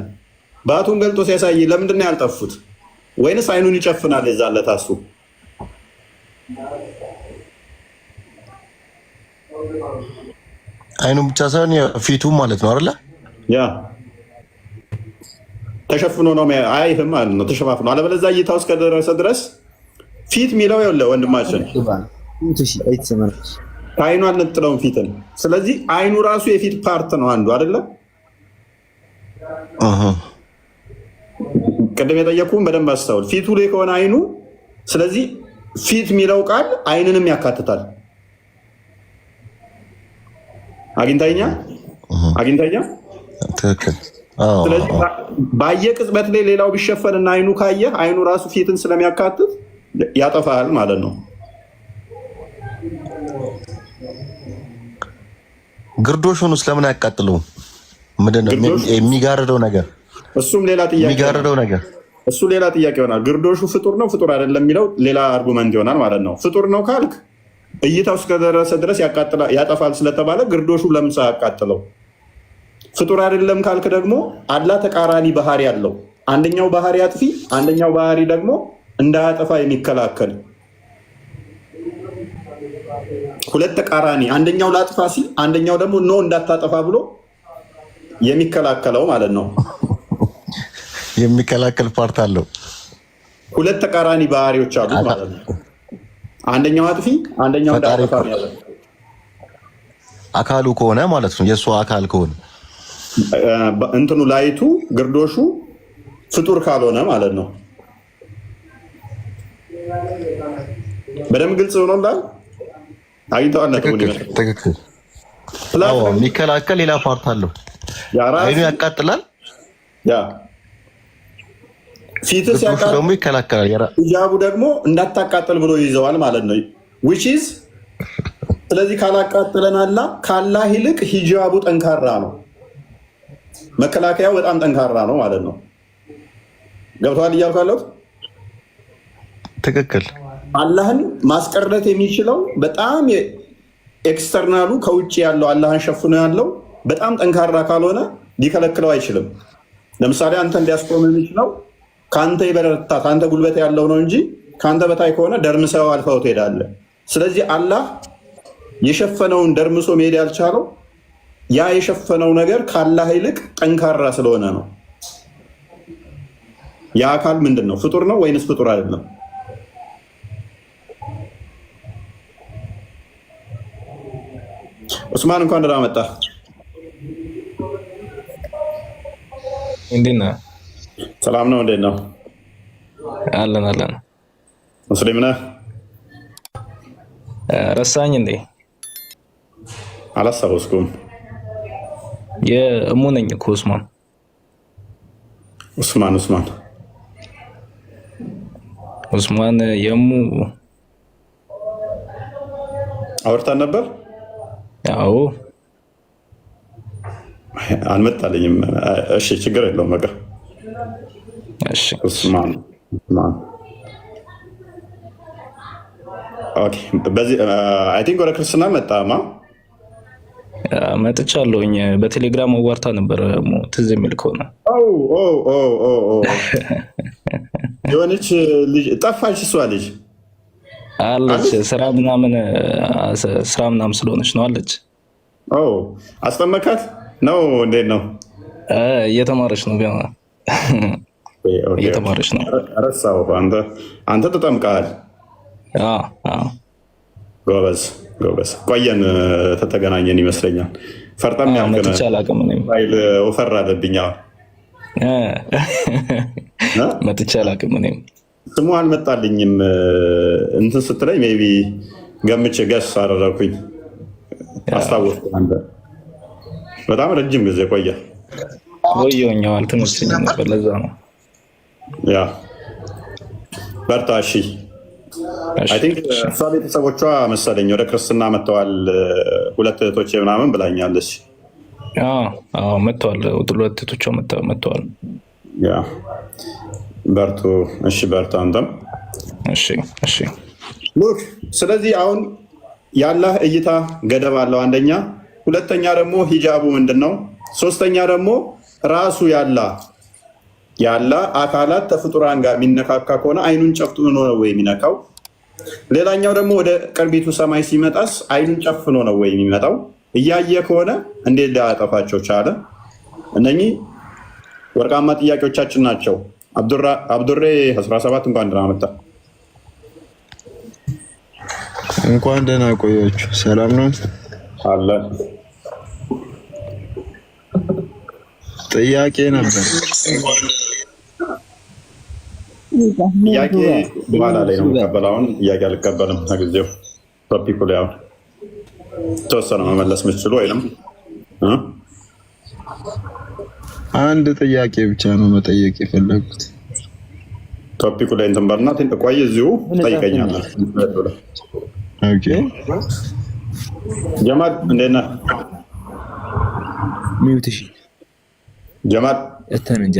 ባቱን ገልጦ ሲያሳይ ለምንድን ነው ያልጠፉት? ወይንስ አይኑን ይጨፍናል የዛለ ታሱ? አይኑን ብቻ ሳይሆን ፊቱ ማለት ነው አይደለ? ያ ተሸፍኖ ነው አይህም ማለት ነው። ተሸፋፍኖ አለበለዚያ እይታው እስከደረሰ ድረስ ፊት የሚለው ይኸውልህ ወንድማችን ከአይኑ አልነጥለውም ፊትን። ስለዚህ አይኑ ራሱ የፊት ፓርት ነው አንዱ አይደለም። ቅድም የጠየቁን በደንብ አስተውል። ፊቱ ላይ ከሆነ አይኑ፣ ስለዚህ ፊት የሚለው ቃል አይንንም ያካትታል። አግኝታኛ ትክክል። ስለዚህ ባየ ቅጽበት ላይ ሌላው ቢሸፈንና አይኑ ካየ አይኑ ራሱ ፊትን ስለሚያካትት ያጠፋል ማለት ነው። ግርዶሹን ውስጥ ለምን አያቃጥለውም? ምንድነው የሚጋርደው ነገር? እሱም ሌላ ጥያቄ ይሆናል። ግርዶሹ ፍጡር ነው ፍጡር አይደለም የሚለው ሌላ አርጉመንት ይሆናል ማለት ነው። ፍጡር ነው ካልክ እይታው እስከደረሰ ድረስ ያጠፋል ስለተባለ ግርዶሹ ለምን ያቃጥለው? ፍጡር አይደለም ካልክ ደግሞ አላህ ተቃራኒ ባህሪ አለው። አንደኛው ባህሪ አጥፊ፣ አንደኛው ባህሪ ደግሞ እንዳያጠፋ የሚከላከል ሁለት ተቃራኒ፣ አንደኛው ላጥፋ ሲል አንደኛው ደግሞ ኖ እንዳታጠፋ ብሎ የሚከላከለው ማለት ነው። የሚከላከል ፓርት አለው። ሁለት ተቃራኒ ባህሪዎች አሉት ማለት ነው። አንደኛው አጥፊ፣ አንደኛው እንዳያጠፋ ያለው አካሉ ከሆነ ማለት ነው። የእሱ አካል ከሆነ እንትኑ ላይቱ ግርዶሹ ፍጡር ካልሆነ ማለት ነው። በደንብ ግልጽ ሆኖላል። አግኝተዋል። ትክክል። የሚከላከል ሌላ ፓርት አለው። አይኑ ያቃጥላል። ፊት ሲያቃጥል ደግሞ ይከላከላል። ሂጃቡ ደግሞ እንዳታቃጥል ብሎ ይዘዋል ማለት ነው። ስለዚህ ካላቃጥለናላ ካላህ ይልቅ ሂጃቡ ጠንካራ ነው። መከላከያው በጣም ጠንካራ ነው ማለት ነው። ገብተዋል እያልኩ ያለሁት? ትክክል። አላህን ማስቀረት የሚችለው በጣም ኤክስተርናሉ ከውጭ ያለው አላህን ሸፍኖ ያለው በጣም ጠንካራ ካልሆነ ሊከለክለው አይችልም። ለምሳሌ አንተ እንዲያስቆም የሚችለው ከአንተ የበረታ ከአንተ ጉልበት ያለው ነው እንጂ ከአንተ በታይ ከሆነ ደርምሰው አልፈው ትሄዳለህ። ስለዚህ አላህ የሸፈነውን ደርምሶ መሄድ ያልቻለው ያ የሸፈነው ነገር ከአላህ ይልቅ ጠንካራ ስለሆነ ነው። ያ አካል ምንድን ነው? ፍጡር ነው ወይንስ ፍጡር አይደለም? ኡስማን እንኳን ደህና መጣ። እንዴት ነህ? ሰላም ነው። እንዴት ነው? አለን። ሙስሊም ነህ? ረሳኝ እንዴ? አላስታወስኩም። የእሙ ነኝ እኮ ኡስማን የእሙ አውርታን ነበር። ያው አልመጣልኝም። እሺ ችግር የለውም። በቃ እሺ። ኡስማን ኦኬ። በዚህ አይ ቲንክ ወደ ክርስትና መጣማ መጥቻለሁኝ። በቴሌግራም አዋርታ ነበር ትዝ የሚል ከሆነ የሆነች ልጅ ጠፋች። እሷ ልጅ አለች ስራ ምናምን ስለሆነች ነው አለች። አስጠመካት ነው? እንዴት ነው? እየተማረች ነው ገና እየተማረች ነው። ረሳው። አንተ ተጠምቀሃል? ጎበዝ። ቆየን ተገናኘን ይመስለኛል። ፈርጠም ያልከነል ወፈር አለብኝ። መጥቼ አላውቅም። እኔም ስሙ አልመጣልኝም። እንትን ስትለኝ ሜይ ቢ ገምቼ ገስ አደረኩኝ። አስታወስኩ። አንተ በጣም ረጅም ጊዜ ቆየሁኝ። አልተመቸኝም ነበር፣ ለዛ ነው። ያ በርታ። እሺ አይ ቲንክ እሷ ቤተሰቦቿ መሰለኝ ወደ ክርስትና መጥተዋል። ሁለት እህቶቼ ምናምን ብላኛለች። መጥተዋል። ሁለት እህቶቿ መጥተዋል። ያ በርቱ። እሺ በርቱ። አንተም እሺ። ሉክ ስለዚህ አሁን የአላህ እይታ ገደብ አለው፣ አንደኛ። ሁለተኛ ደግሞ ሂጃቡ ምንድን ነው? ሶስተኛ ደግሞ ራሱ ያላ አካላት ተፍጡራን ጋር የሚነካካ ከሆነ አይኑን ጨፍኖ ነው ወይ የሚነካው? ሌላኛው ደግሞ ወደ ቅርቢቱ ሰማይ ሲመጣስ አይኑን ጨፍኖ ነው ወይ የሚመጣው? እያየ ከሆነ እንዴት ሊያጠፋቸው ቻለ? እነኚህ ወርቃማ ጥያቄዎቻችን ናቸው። አብዱሬ 17 እንኳን ደህና መጣ። እንኳን ደህና ቆያችሁ። ሰላም ነው አለ። ጥያቄ ነበር። ጥያቄ በኋላ ላይ ነው የምቀበለው። አሁን ጥያቄ አልቀበልም። ለጊዜው ቶፒኩ ላይ አሁን ተወሰነ መመለስ የምትችሉ ወይም አንድ ጥያቄ ብቻ ነው መጠየቅ የፈለጉት። ቶፒኩ ላይ እንትን በልና ቆይ፣ እዚሁ ትጠይቀኛለህ። ኦኬ ጀማል እንዴት ነህ? ሚውትሽ ጀማል እተነን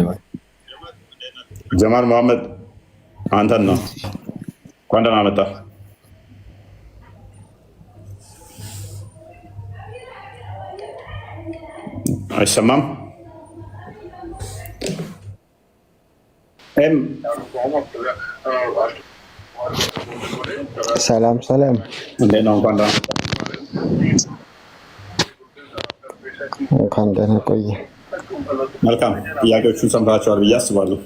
ጀማል መሐመድ አንተን ነው። እንኳን ደህና መጣህ። አይሰማም? ሰላም እንዴት ነው? እንኳን ደህና ቆየ። መልካም። ጥያቄዎቹን ሰምታችኋል ብዬ አስባለሁ።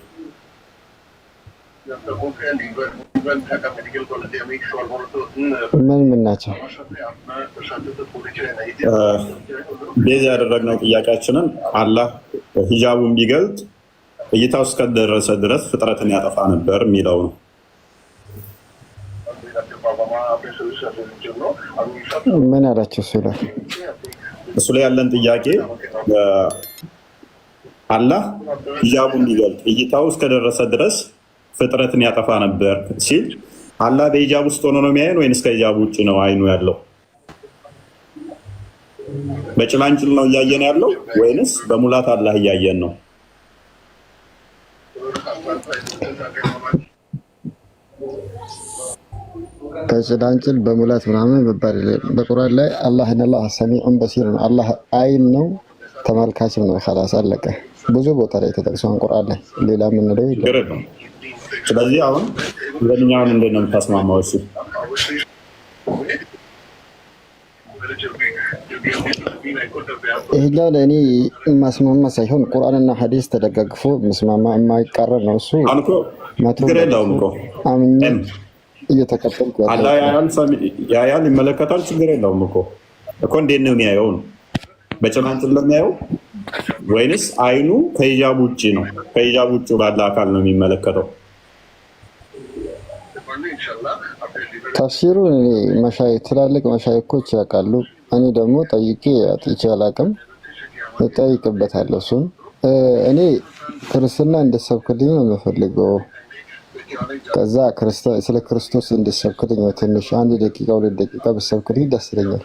ምን ናቸው? ቤዝ ያደረግነው ጥያቄያችንን አላህ ሂጃቡን ቢገልጥ እይታው እስከደረሰ ድረስ ፍጥረትን ያጠፋ ነበር የሚለው ነው። ምን አላቸው? እሱ ላይ ያለን ጥያቄ አላህ ሂጃቡን ቢገልጥ እይታው እስከደረሰ ድረስ ፍጥረትን ያጠፋ ነበር ሲል አላህ በሂጃብ ውስጥ ሆኖ ነው የሚያየን ወይንስ ከሂጃብ ውጭ ነው አይኑ ያለው? በጭላንጭል ነው እያየን ያለው ወይንስ በሙላት አላህ እያየን ነው? በጭላንጭል በሙላት ምናምን መባል በቁርአን ላይ አላህ ሰሚዑን በሲር ነው። አላህ አይን ነው ተመልካችም ነው። خلاص አለቀ። ብዙ ቦታ ላይ ተጠቅሷል ቁርአን ላይ። ሌላ ምን ነው ይላል? ስለዚህ አሁን ለኛውን እንዴት ነው የምታስማማው? እሺ ይሄኛው ለእኔ ማስማማ ሳይሆን ቁርአንና ሐዲስ ተደጋግፎ መስማማ የማይቃረን ነው። እሱ አምኜ እየተከተልኩ አላህ ያያል ይመለከታል። ችግር የለውም እኮ እንዴት ነው የሚያየው ነው? በጭላንጭል ለሚያየው ወይንስ አይኑ ከሂጃብ ውጭ ነው? ከሂጃብ ውጭ ባለ አካል ነው የሚመለከተው? ተፍሲሩ ትላልቅ መሻይኮች ያውቃሉ። እኔ ደግሞ ጠይቄ አጥቼ አላውቅም። እጠይቅበታለሁ እሱን። እኔ ክርስትና እንድሰብክልኝ ነው የምፈልገው። ከዛ ስለ ክርስቶስ እንድሰብክልኝ ነው። ትንሽ 1 ደቂቃ 2 ደቂቃ ብሰብክልኝ ደስ ይለኛል።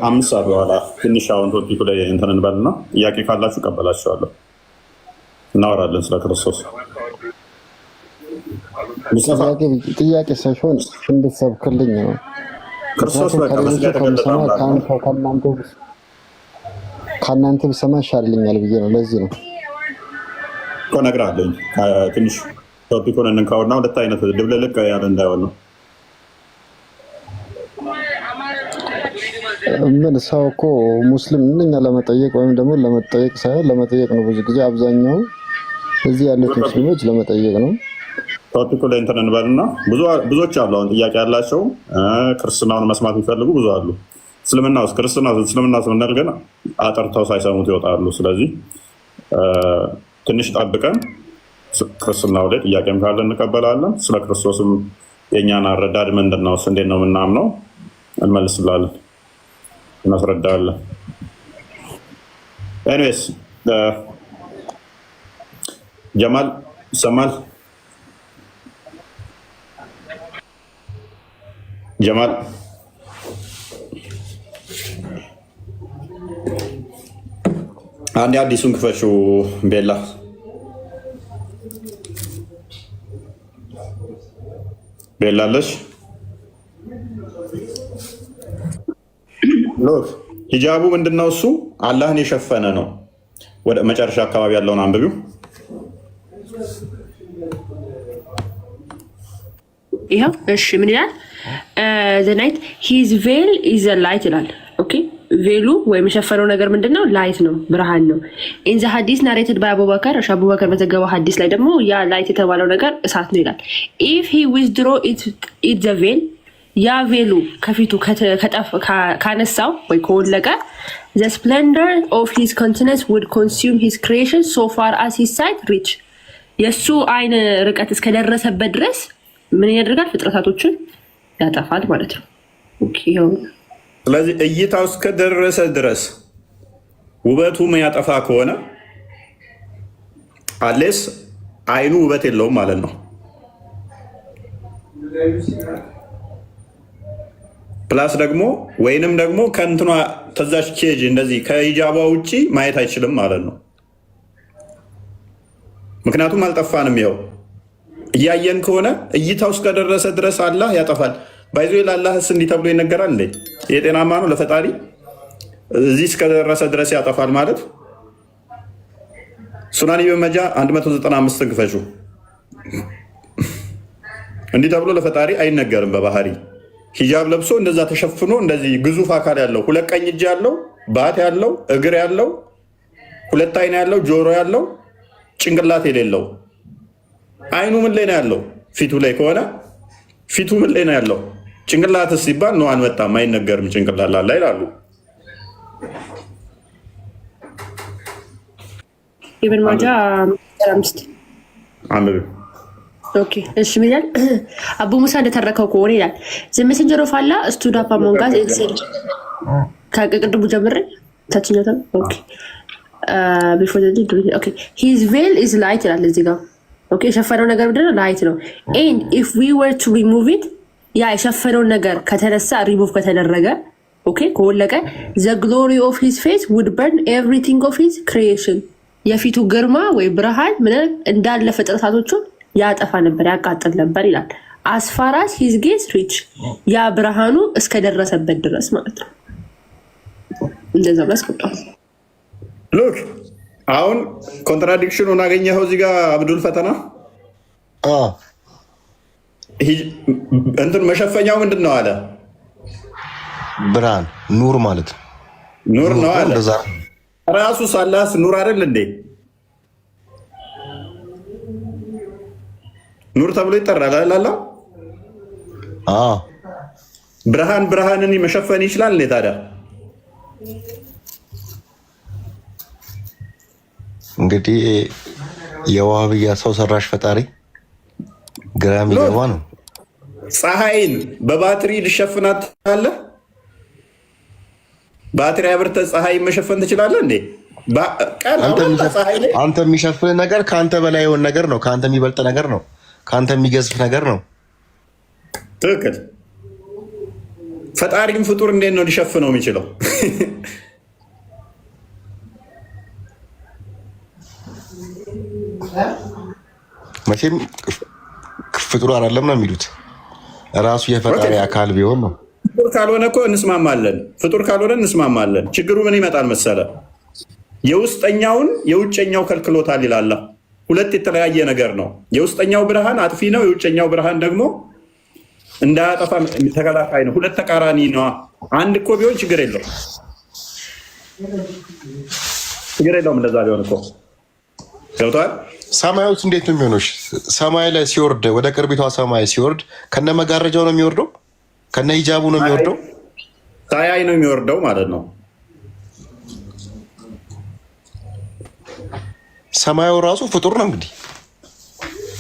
5 ሰዓት በኋላ ትንሽ አሁን ቶፒኩ ላይ እንትን እንበልና ጥያቄ ካላችሁ ቀበላችኋለሁ። እናወራለን ስለ ክርስቶስ። ጥያቄ ሳይሆን እንድሰብክልኝ ነው። ክርስቶስ ከእናንተ ብሰማ ይሻልኛል ብዬ ነው። ለዚህ ነው እኮ እነግርሃለሁ። ትንሽ ቶፒኩን እንንካውና 2 አይነት ድብልልቅ ያለ እንዳይሆን ነው። ምን ሰው እኮ ሙስሊም ነኝ ለመጠየቅ ወይም ደግሞ ለመጠየቅ ሳይሆን ለመጠየቅ ነው። ብዙ ጊዜ አብዛኛው እዚህ ያሉት ሙስሊሞች ለመጠየቅ ነው። ቶፒኩ ላይ እንትን እንበልና ብዙዎች አሉ አሁን ጥያቄ ያላቸው ክርስትናውን መስማት የሚፈልጉ ብዙ አሉ። እስልምና ስንል ግን አጥርተው ሳይሰሙት ይወጣሉ። ስለዚህ ትንሽ ጠብቀን ክርስትናው ላይ ጥያቄም ካለ እንቀበላለን። ስለ ክርስቶስም የእኛን አረዳድ ምንድን ነው፣ እንዴት ነው የምናምነው እንመልስላለን፣ እናስረዳለን። ኤኒዌይስ ጀማል ይሰማል? ጀማል አንዴ አዲሱን ክፈችው። ቤላ ቤላለች። ሎክ ሂጃቡ ምንድነው? እሱ አላህን የሸፈነ ነው። ወደ መጨረሻ አካባቢ ያለውን አንብቢው። ይኸው እሺ፣ ምን ይላል? the night his veil is a light ይላል። ኦኬ ቬሉ ወይም የሸፈነው ነገር ምንድነው? ላይት ነው፣ ብርሃን ነው። ኢን ዘ ሐዲስ ናሬትድ ባይ አቡበከር አቡበከር በዘገበው ሐዲስ ላይ ደግሞ ያ ላይት የተባለው ነገር እሳት ነው ይላል። ኢፍ ሂ ዊዝድሮ ኢት ዘ ቬል ያ ቬሉ ከፊቱ ካነሳው ወይ ከወለቀ the splendor of his countenance would consume his creation so far as his sight reach የሱ አይን ርቀት እስከደረሰበት ድረስ ምን ያደርጋል? ፍጥረታቶችን ያጠፋል ማለት ነው። ኦኬ ያው ስለዚህ እይታው እስከደረሰ ድረስ ውበቱ የሚያጠፋ ከሆነ አሌስ አይኑ ውበት የለውም ማለት ነው። ፕላስ ደግሞ ወይንም ደግሞ ከእንትኗ ተዛች ኬጅ እንደዚህ ከሂጃቧ ውጪ ማየት አይችልም ማለት ነው። ምክንያቱም አልጠፋንም። ያው እያየን ከሆነ እይታው እስከደረሰ ድረስ አላህ ያጠፋል። ባይዞ ለአላህስ እንዲህ ተብሎ ይነገራል እንዴ? የጤናማ ነው ለፈጣሪ እዚህ እስከደረሰ ድረስ ያጠፋል ማለት። ሱናን ኢብን መጃ 195 ግፈሹ። እንዲህ ተብሎ ለፈጣሪ አይነገርም በባህሪ ሂጃብ ለብሶ እንደዛ ተሸፍኖ እንደዚህ ግዙፍ አካል ያለው 2 ቀኝ እጅ ያለው ባት ያለው እግር ያለው 2 አይን ያለው ጆሮ ያለው ጭንቅላት የሌለው አይኑ ምን ላይ ነው ያለው? ፊቱ ላይ ከሆነ ፊቱ ምን ላይ ነው ያለው? ጭንቅላትስ ሲባል ነው አንመጣም፣ አይነገርም። ጭንቅላት ላላ ይላሉ። ኢብን ማጃ 5 አንብብ። ኦኬ እሺ ሚላል አቡ ሙሳ እንደተረከው ከሆነ ይላል ዘ ሜሴንጀር ኦፍ አላህ ስቱድ አፕ አሞንግ አስ ኤንድ ሴድ ከቅድሙ ጀምሬ ታችኛው ተም ኦኬ ቢፎር ዘ ዲድ ኦኬ ሂዝ ቬል ኢዝ ላይት ይላል እዚህ ጋር ኦኬ የሸፈነው ነገር ምንድን ነው? ላይት ነው። ኤንድ ኢፍ ዊ ወር ቱ ሪሙቭ ኢት ያ የሸፈነው ነገር ከተነሳ ሪሙቭ ከተደረገ ኦኬ ከወለቀ ዘ ግሎሪ ኦፍ ሂዝ ፌስ ውድ በርን ኤቭሪቲንግ ኦፍ ሂዝ ክሪኤሽን የፊቱ ግርማ ወይ ብርሃን ምን እንዳለ ፍጥረታቶቹን ያጠፋ ነበር፣ ያቃጥል ነበር ይላል። አስፋራስ ሂዝ ጌስ ሪች ያ ብርሃኑ እስከደረሰበት ድረስ ማለት ነው። እንደዛ መስቀጣው ሉክ አሁን ኮንትራዲክሽኑን አገኘኸው እዚህ ጋር አብዱል ፈተና እንትን መሸፈኛው ምንድን ነው አለ? ብርሃን ኑር ማለት ነው። ኑር ነው አለ። ራሱ ሳላስ ኑር አይደል እንዴ? ኑር ተብሎ ይጠራል አይደል? ብርሃን ብርሃንን መሸፈን ይችላል እንዴ ታዲያ? እንግዲህ የዋህብያ ሰው ሰራሽ ፈጣሪ ግራ የሚገባ ነው። ፀሐይን በባትሪ ልሸፍናት አለ? ባትሪ አብርተህ ፀሐይን መሸፈን ትችላለህ እንዴ? አንተ የሚሸፍን ነገር ከአንተ በላይ የሆነ ነገር ነው። ከአንተ የሚበልጥ ነገር ነው። ከአንተ የሚገዝፍ ነገር ነው። ትክክል። ፈጣሪም ፍጡር እንዴት ነው ሊሸፍነው የሚችለው? መቼም ፍጡር አይደለም ነው የሚሉት። ራሱ የፈጣሪ አካል ቢሆን ነው። ፍጡር ካልሆነ እኮ እንስማማለን። ፍጡር ካልሆነ እንስማማለን። ችግሩ ምን ይመጣል መሰለ? የውስጠኛውን የውጨኛው ከልክሎታል ይላል። ሁለት የተለያየ ነገር ነው። የውስጠኛው ብርሃን አጥፊ ነው፣ የውጨኛው ብርሃን ደግሞ እንዳያጠፋ ተከላካይ ነው። ሁለት ተቃራኒ ነው። አንድ እኮ ቢሆን ችግር የለውም፣ ችግር የለውም። እንደዛ ቢሆን እኮ ገብቷል። ሰማዮች እንዴት ነው የሚሆነው? ሰማይ ላይ ሲወርድ ወደ ቅርቢቷ ሰማይ ሲወርድ ከነ መጋረጃው ነው የሚወርደው? ከነ ሂጃቡ ነው የሚወርደው? ሳያይ ነው የሚወርደው ማለት ነው። ሰማዩ ራሱ ፍጡር ነው እንግዲህ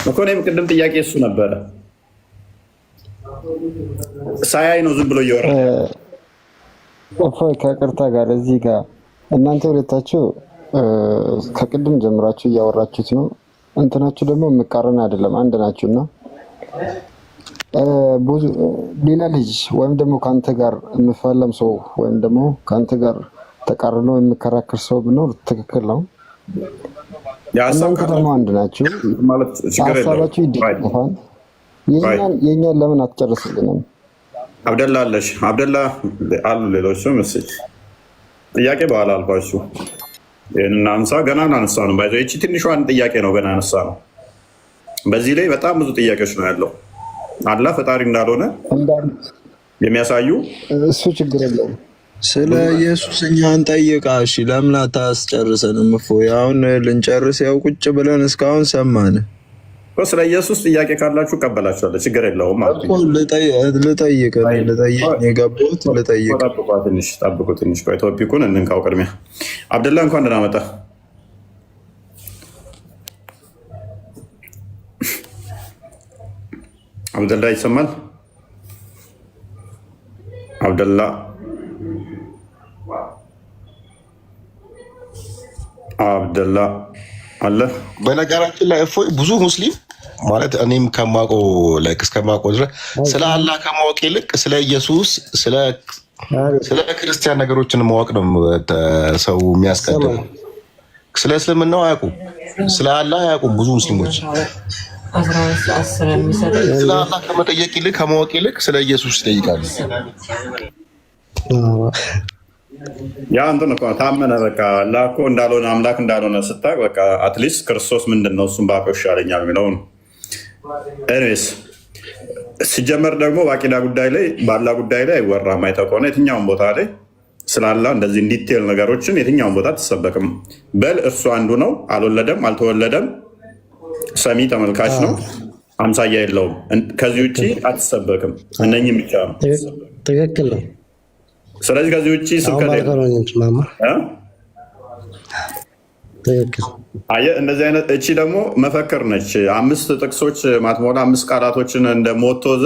እኮ። እኔም ቅድም ጥያቄ እሱ ነበረ። ሳያይ ነው ዝም ብሎ እየወረደ። ከቅርታ ጋር እዚህ ጋር እናንተ ሁለታችሁ ከቅድም ጀምራችሁ እያወራችሁት ነው። እንትናችሁ ደግሞ የምቃረን አይደለም፣ አንድ ናችሁ። እና ብዙ ሌላ ልጅ ወይም ደግሞ ከአንተ ጋር የምፋለም ሰው ወይም ደግሞ ከአንተ ጋር ተቃርኖ የሚከራከር ሰው ቢኖር ትክክል ነው። እናንተ ደግሞ አንድ ናችሁ። ሀሳባችሁ ይደግፋል። የእኛን ለምን አትጨርስልንም? አብደላ አለሽ፣ አብደላ አሉ፣ ሌሎች ሰው መስል ጥያቄ በኋላ አልኳችሁ። ይህን እናንሳ። ገና እናነሳ ነው ባይዘ ይቺ ትንሿን ጥያቄ ነው ገና አነሳ ነው። በዚህ ላይ በጣም ብዙ ጥያቄዎች ነው ያለው። አላህ ፈጣሪ እንዳልሆነ የሚያሳዩ እሱ ችግር የለውም። ስለ ኢየሱስ እኛን ጠይቃ። እሺ ለምን አታስጨርሰንም? እፎይ አሁን ልንጨርስ ያው ቁጭ ብለን እስካሁን ሰማን። ስለ ኢየሱስ ጥያቄ ካላችሁ ቀበላችኋለሁ፣ ችግር የለውም ማለት ነው። ልጠይቅ የገባሁት ልጠይቅ። ጠብቁ ትንሽ ቆይ፣ ቶፒኩን እንንካው። ቅድሚያ አብደላ እንኳን ደህና መጣ። አብደላ ይሰማል? አብደላ አብደላ አለ። በነገራችን ላይ እፎይ ብዙ ሙስሊም ማለት እኔም ከማውቀው ላይ እስከማውቀው ድረስ ስለ አላህ ከማወቅ ይልቅ ስለ ኢየሱስ ስለ ክርስቲያን ነገሮችን ማወቅ ነው ሰው የሚያስቀድመው። ስለ እስልምናው አያውቁም፣ ስለ አላህ አያውቁም። ብዙ ሙስሊሞች ስለ አላህ ከመጠየቅ ይልቅ ከማወቅ ይልቅ ስለ ኢየሱስ ይጠይቃሉ። ያ እንትን እኮ ታመነ በቃ አላህ እኮ እንዳልሆነ አምላክ እንዳልሆነ ስታውቅ በቃ አትሊስት ክርስቶስ ምንድን ነው እሱም ባውቀው ይሻለኛል የሚለው ነው። ኤኒዌይስ ሲጀመር ደግሞ በአቂዳ ጉዳይ ላይ ባላ ጉዳይ ላይ አይወራም። አይተህ ከሆነ የትኛውን ቦታ ላይ ስላላ እንደዚህ እንዲቴል ነገሮችን የትኛውን ቦታ አትሰበክም። በል እርሱ አንዱ ነው፣ አልወለደም፣ አልተወለደም፣ ሰሚ ተመልካች ነው፣ አምሳያ የለውም። ከዚህ ውጭ አትሰበክም። እነኝም ብቻ ነው። ትክክል ነው። ስለዚህ ከዚህ ውጭ ስብከት እንደዚህ አይነት እቺ ደግሞ መፈክር ነች። 5 ጥቅሶች ማትሞላ 5 ቃላቶችን እንደሞቶዘ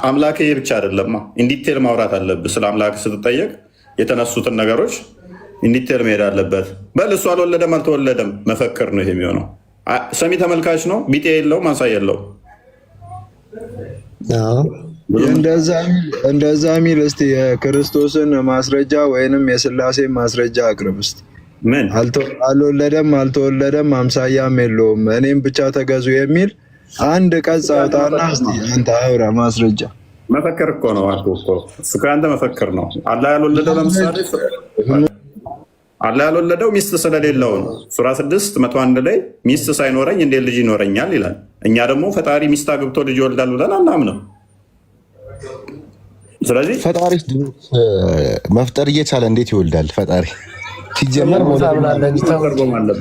አምላክ ይሄ ብቻ አይደለማ። ኢንዲቴል ማውራት አለብህ። ስለ አምላክ ስትጠየቅ የተነሱትን ነገሮች ኢንዲቴል መሄድ አለበት። በል እሱ አልወለደም አልተወለደም መፈክር ነው ይሄ የሚሆነው። ሰሚ ተመልካች ነው፣ ቢጤ የለውም፣ አምሳያ የለውም። እንደዛ ሚል እስቲ የክርስቶስን ማስረጃ ወይንም የስላሴ ማስረጃ አቅርብ እስቲ። ምን አልወለደም አልተወለደም አምሳያም የለውም እኔም ብቻ ተገዙ የሚል አንድ ቀጽ አውጣና እስቲ አንተ አውራ ማስረጃ። መፈክር እኮ ነው አልኩህ እኮ እሱ ከአንተ መፈክር ነው። አላህ ያልወለደው ለምሳሌ አላህ ያልወለደው ሚስት ስለሌለው ነው። ሱራ 6:101 ላይ ሚስት ሳይኖረኝ እንዴት ልጅ ይኖረኛል ይላል። እኛ ደግሞ ፈጣሪ ሚስት አግብቶ ልጅ ይወልዳል ብለን አናምንም። ስለዚህ ፈጣሪ መፍጠር እየቻለ እንዴት ይወልዳል? ፈጣሪ ሲጀመር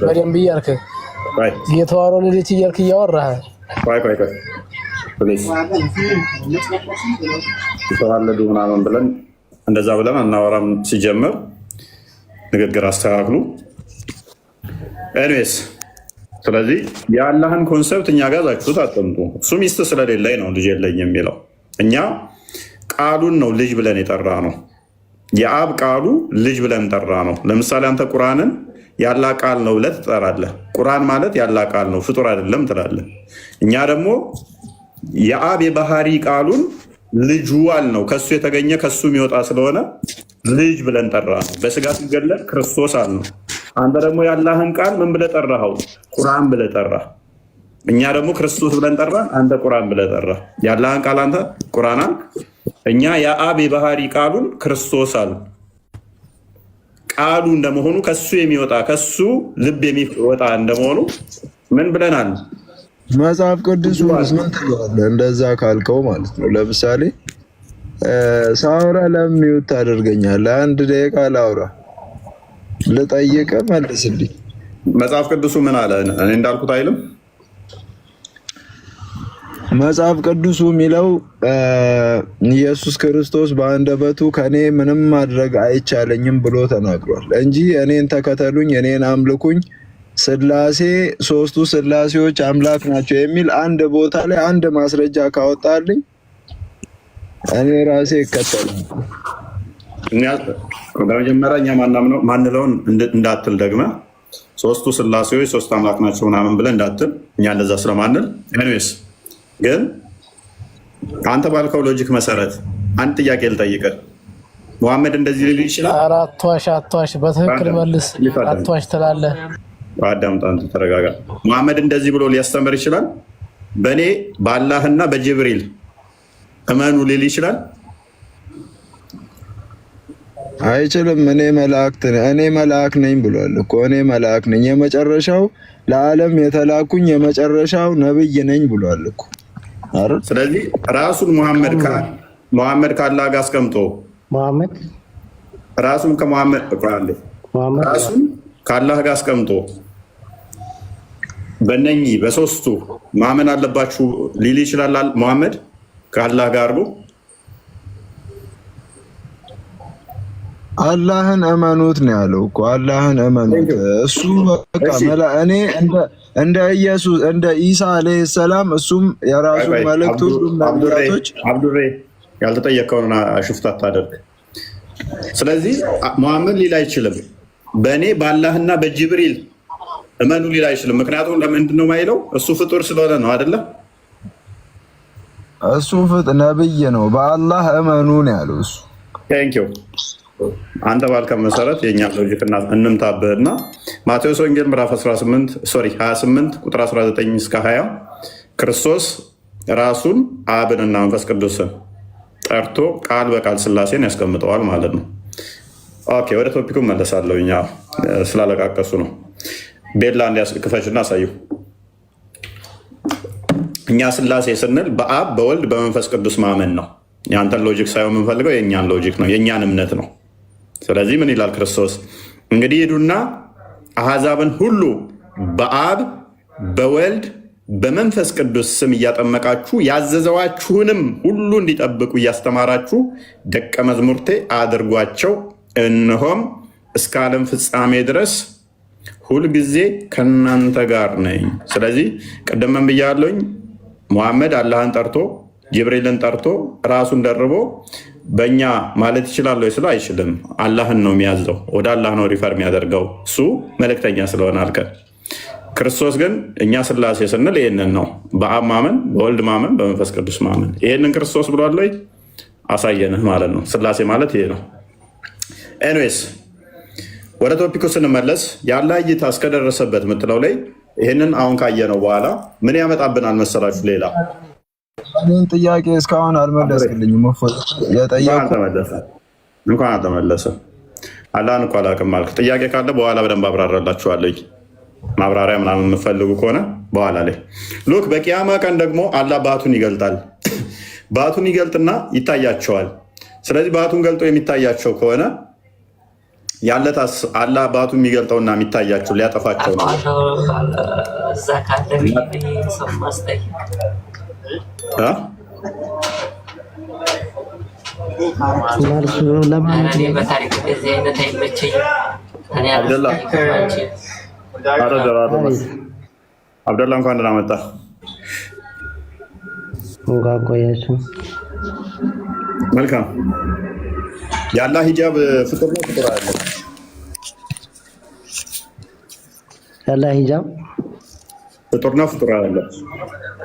በደንብ እያልክ እየተዋረደች እያልክ እያወራህ የተዋለዱ ምናምን ብለን እንደዛ ብለን አናወራም። ሲጀመር ንግግር አስተካክሉ። ኤኒዌይስ ስለዚህ የአላህን ኮንሰፕት እኛ ጋር ዛችሁት አጥምጡ። እሱ ሚስት ስለሌለኝ ነው ልጅ የለኝ የሚለው። እኛ ቃሉን ነው ልጅ ብለን የጠራ ነው። የአብ ቃሉ ልጅ ብለን ጠራ ነው። ለምሳሌ አንተ ቁርአንን ያላ ቃል ነው ብለህ ትጠራለህ። ቁርአን ማለት ያላ ቃል ነው ፍጡር አይደለም ትላለህ። እኛ ደግሞ የአብ የባህሪ ቃሉን ልጁ አል ነው ከሱ የተገኘ ከሱ የሚወጣ ስለሆነ ልጅ ብለን ጠራ ነው። በስጋ ሲገለጥ ክርስቶስ አል ነው። አንተ ደግሞ ያላህን ቃል ምን ብለህ ጠራኸው? ቁርአን ብለህ ጠራህ። እኛ ደግሞ ክርስቶስ ብለን ጠራ፣ አንተ ቁርአን ብለህ ጠራ። ያላህን ቃል አንተ ቁርአን አልክ። እኛ የአብ የባህሪ ቃሉን ክርስቶስ አል ቃሉ እንደመሆኑ ከሱ የሚወጣ ከሱ ልብ የሚወጣ እንደመሆኑ ምን ብለናል? መጽሐፍ ቅዱስ ምን ትለዋለህ? እንደዛ ካልከው ማለት ነው። ለምሳሌ ሳውራ ለሚውት ታደርገኛለህ? አንድ ደቂቃ ላውራ ልጠይቅህ፣ መልስልኝ። መጽሐፍ ቅዱሱ ምን አለ? እኔ እንዳልኩት አይልም። መጽሐፍ ቅዱሱ የሚለው ኢየሱስ ክርስቶስ በአንደበቱ ከኔ ምንም ማድረግ አይቻለኝም ብሎ ተናግሯል እንጂ እኔን ተከተሉኝ፣ እኔን አምልኩኝ፣ ስላሴ ሶስቱ ስላሴዎች አምላክ ናቸው የሚል አንድ ቦታ ላይ አንድ ማስረጃ ካወጣልኝ እኔ ራሴ ይከተላል። በመጀመሪያ እኛ ማንለውን እንዳትል ደግመህ ሶስቱ ስላሴዎች ሶስት አምላክ ናቸው ምናምን ብለህ እንዳትል እኛ እንደዛ ስለማንል። ኤኒዌይስ ግን አንተ ባልከው ሎጂክ መሰረት አንድ ጥያቄ ልጠይቅህ። ሙሐመድ እንደዚህ ሊል ይችላል? ኧረ አትዋሽ፣ በትክክል መልስ። አትዋሽ ትላለህ። አዳምጥ፣ አንተ ተረጋጋ። ሙሐመድ እንደዚህ ብሎ ሊያስተምር ይችላል? በእኔ በአላህና በጅብሪል እመኑ ሊል ይችላል? አይችልም። እኔ መልአክ ነኝ ብሏል እኮ። እኔ መልአክ ነኝ፣ የመጨረሻው ለዓለም የተላኩኝ የመጨረሻው ነብይ ነኝ ብሏል እኮ። ስለዚህ ራሱን ሙሐመድ ከአላህ ጋር አስቀምጦ ራሱን ከመሐመድ ራሱን ከአላህ ጋር አስቀምጦ በእነኚህ በሶስቱ ማመን አለባችሁ ሊል ይችላል መሐመድ ከአላህ ጋር አድርጎ አላህን እመኑት ነው ያለው እኮ አላህን እመኑት። እሱ በቃ እኔ እንደ ኢየሱስ እንደ ኢሳ አለይሂ ሰላም እሱም የራሱ መልእክቱ ነብያቶች አብዱሬ ያልተጠየቀውን ሽፍታ አታደርግ። ስለዚህ መሐመድ ሊል አይችልም በእኔ በአላህና በጅብሪል እመኑ ሊል አይችልም። ምክንያቱም ለምንድን ነው የማይለው? እሱ ፍጡር ስለሆነ ነው አይደለ? እሱ ነብይ ነው። በአላህ እመኑ ነው ያለው እሱ። ቴንኪው አንተ ባልከው መሰረት የኛ ሎጂክ እንምታብህና ማቴዎስ ወንጌል ምዕራፍ 28 ቁጥር 19 እስከ 20 ክርስቶስ ራሱን አብንና መንፈስ ቅዱስን ጠርቶ ቃል በቃል ስላሴን ያስቀምጠዋል ማለት ነው። ኦኬ ወደ ቶፒኩ መለሳለሁ። እኛ ስላለቃቀሱ ነው። ቤላ እንዲያስክፈችና አሳዩ። እኛ ስላሴ ስንል በአብ በወልድ በመንፈስ ቅዱስ ማመን ነው። የአንተን ሎጂክ ሳይሆን የምንፈልገው የእኛን ሎጂክ ነው፣ የእኛን እምነት ነው። ስለዚህ ምን ይላል ክርስቶስ? እንግዲህ ሂዱና አሕዛብን ሁሉ በአብ በወልድ በመንፈስ ቅዱስ ስም እያጠመቃችሁ ያዘዘዋችሁንም ሁሉ እንዲጠብቁ እያስተማራችሁ ደቀ መዝሙርቴ አድርጓቸው፣ እነሆም እስከ ዓለም ፍጻሜ ድረስ ሁልጊዜ ከእናንተ ጋር ነኝ። ስለዚህ ቅድም ብያለሁኝ፣ ሙሐመድ አላህን ጠርቶ ጅብሪልን ጠርቶ ራሱን ደርቦ በእኛ ማለት ይችላል ወይ ስለ አይችልም። አላህን ነው የሚያዘው፣ ወደ አላህ ነው ሪፈር የሚያደርገው እሱ መልእክተኛ ስለሆነ አልከን። ክርስቶስ ግን እኛ ስላሴ ስንል ይህንን ነው፣ በአብ ማመን፣ በወልድ ማመን፣ በመንፈስ ቅዱስ ማመን። ይህንን ክርስቶስ ብሏል ወይ? አሳየንህ ማለት ነው። ስላሴ ማለት ይሄ ነው። ኤንዌይስ ወደ ቶፒኩ ስንመለስ የአላህ እይታ እስከደረሰበት የምትለው ላይ ይህንን አሁን ካየነው በኋላ ምን ያመጣብናል መሰላችሁ? ሌላ እኔን ጥያቄ እስካሁን አልመለስክልኝም። እንኳን አልተመለሰም። አላህን እኮ አላውቅም አልክ። ጥያቄ ካለ በኋላ በደንብ አብራራላችኋለሁ። ማብራሪያ ምናምን የምፈልጉ ከሆነ በኋላ ላይ ሉክ። በቂያማ ቀን ደግሞ አላህ ባቱን ይገልጣል። ባቱን ይገልጥና ይታያቸዋል። ስለዚህ ባቱን ገልጦ የሚታያቸው ከሆነ ያለታስ አላህ ባቱ የሚገልጠውና የሚታያቸው ሊያጠፋቸው ነው። አብደላ እንኳን ደህና መጣ። መልካም። የአላህ ሂጃብ ፍጡር ነው ፍጡር አይደለም? የአላህ ሂጃብ ፍጡር ነው ፍጡር አይደለም?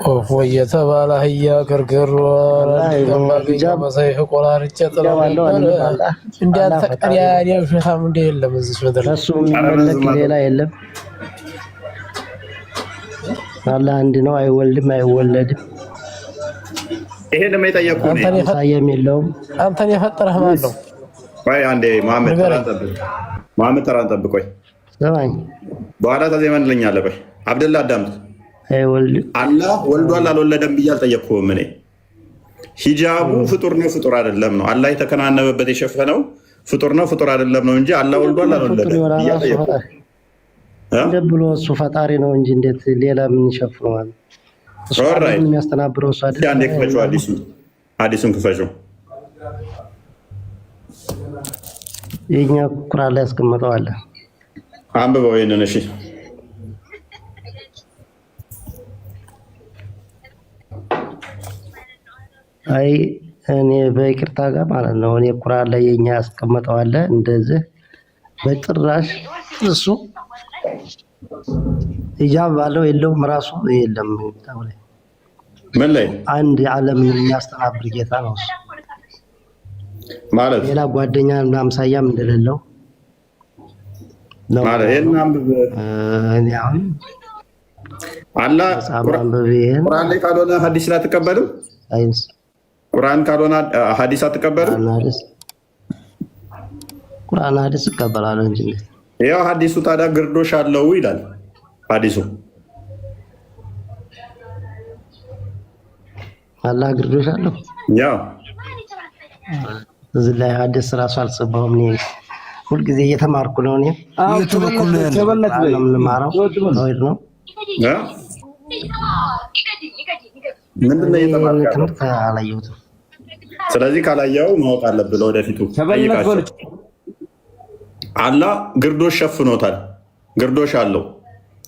ኦፎ የተባለ አህያ ክርክር በሰይፍ ቆራርጬ ጥለዋለሁ። እንዳንተ ቀሪያ ውሸታም እንደ የለም እዚህ ምድር እሱ የሚመለክ ሌላ የለም። አላህ አንድ ነው፣ አይወልድም አይወለድም። ይሄን የጠየቁ ሳየም የለውም። አንተን የፈጠረህ ማን ነው? ቆይ አንዴ መሐመድ ተራን ጠብቅ። ቆይ ሰማኝ፣ በኋላ ታዜመንልኛለህ። ቆይ አብደላ አዳምጥ። አላህ ወልዷል አልወለደም ብዬ አልጠየቅኩህም። እኔ ሂጃቡ ፍጡር ነው ፍጡር አይደለም ነው። አላህ የተከናነበበት የሸፈነው ፍጡር ነው ፍጡር አይደለም ነው እንጂ አላህ ወልዷል አልወለደም ብዬ አልጠየቅኩህም። እንደ ብሎ እሱ ፈጣሪ ነው እንጂ እንዴት ሌላ ምን ይሸፍነዋል? እሱ የሚያስተናብረው እሱ አይደል? አንዴ ክፈችው፣ አዲሱን ክፈችው። የኛ ቁርአን ላይ ያስቀምጠዋል። አንብበው ይሄንን። እሺ አይ እኔ በይቅርታ ጋር ማለት ነው። እኔ ቁርአን ላይ የኛ ያስቀምጠዋል እንደዚህ በጭራሽ እሱ ሂጃብ ባለው የለውም ራሱ የለም። ምን ላይ አንድ ዓለምን የሚያስተናብር ጌታ ነው ማለት ሌላ ጓደኛ እና አምሳያም እንደሌለው ነው ማለት። ይሄን አንብብ። እኔ አሁን አላህ ቁርአን ላይ ካልሆነ ሐዲስ ላይ አትቀበልም? ሳይንስ ቁርአን ካልሆነ ሐዲስ አትቀበልም? ቁርአን ሐዲስ እቀበላለሁ እንጂ ያው ሐዲሱ ታዲያ ግርዶሽ አለው ይላል ሐዲሱ። አላህ ግርዶሽ አለው። ያው እዚህ ላይ ሐዲስ ራሱ አልጽፈውም እኔ ሁልጊዜ እየተማርኩ ነው። እኔ የምንማረው ተውሂድ ነው። ምንድን ነው እየተማርክ ያለው? ትምህርት አላየሁትም። ስለዚህ ካላየው ማወቅ አለብህ። ለወደፊቱ ጠይቃቸው። አላህ ግርዶሽ ሸፍኖታል። ግርዶሽ አለው፣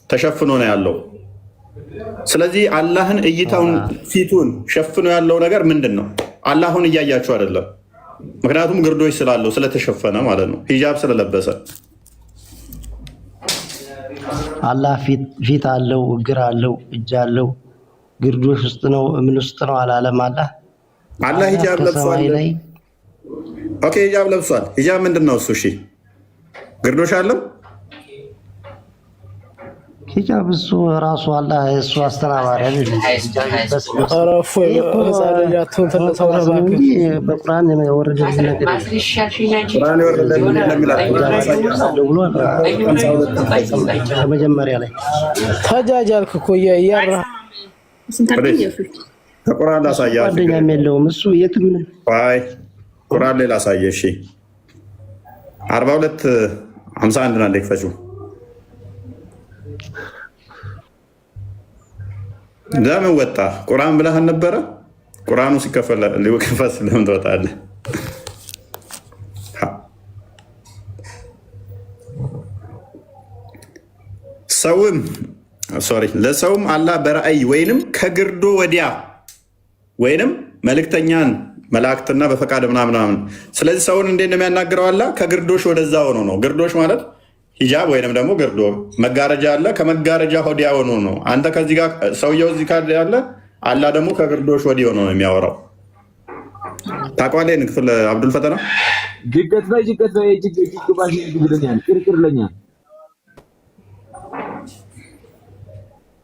ተሸፍኖ ነው ያለው። ስለዚህ አላህን እይታውን ፊቱን ሸፍኖ ያለው ነገር ምንድን ነው? አላሁን እያያችሁ አይደለም። ምክንያቱም ግርዶሽ ስላለው ስለተሸፈነ ማለት ነው፣ ሂጃብ ስለለበሰ። አላህ ፊት አለው፣ እግር አለው፣ እጅ አለው። ግርዶሽ ውስጥ ነው ምን ውስጥ ነው አላለም። አላህ ሂጃብ ለብሷል። ኦኬ ሂጃብ ለብሷል። ሂጃብ ምንድን ነው እሱ? እሺ ግርዶሽ አለው ሂጃብ እሱ ራሱ አላህ እሱ አስተናባሪ አይደለም። በቁርአን የወረደ ነገር መጀመሪያ ላይ ተጃጃልክ እኮ እያራ ከቁርአን ላሳየህ። ጓደኛም የለውም እሱ የትም። ቁርአን ላይ ላሳየህ። እሺ 42:51 ነው እንደክፈቹ ለምን ወጣ? ቁርአን ብለህ ነበረ። ቁርአኑ ሲከፈል ሊወከፈስ ለምን ትወጣለህ? ለሰውም አላህ በራእይ ወይንም ከግርዶ ወዲያ ወይንም መልእክተኛን መላእክትና በፈቃድ ምናምን። ስለዚህ ሰውን እንዴት ነው የሚያናግረው? አላህ ከግርዶሽ ወደዛ ሆኖ ነው። ግርዶሽ ማለት ሂጃብ ወይንም ደግሞ ግርዶ መጋረጃ አለ። ከመጋረጃ ወዲያ ሆኖ ነው። አንተ ከዚህ ጋር ሰውየው እዚህ ጋር ያለ፣ አላህ ደግሞ ከግርዶሽ ወዲህ ሆኖ ነው የሚያወራው። ታውቀዋለህ? ይህን ክፍል አብዱል ፈተና ጅገት ላይ ጅግባሽ ብለኛል። ቅርቅርለኛል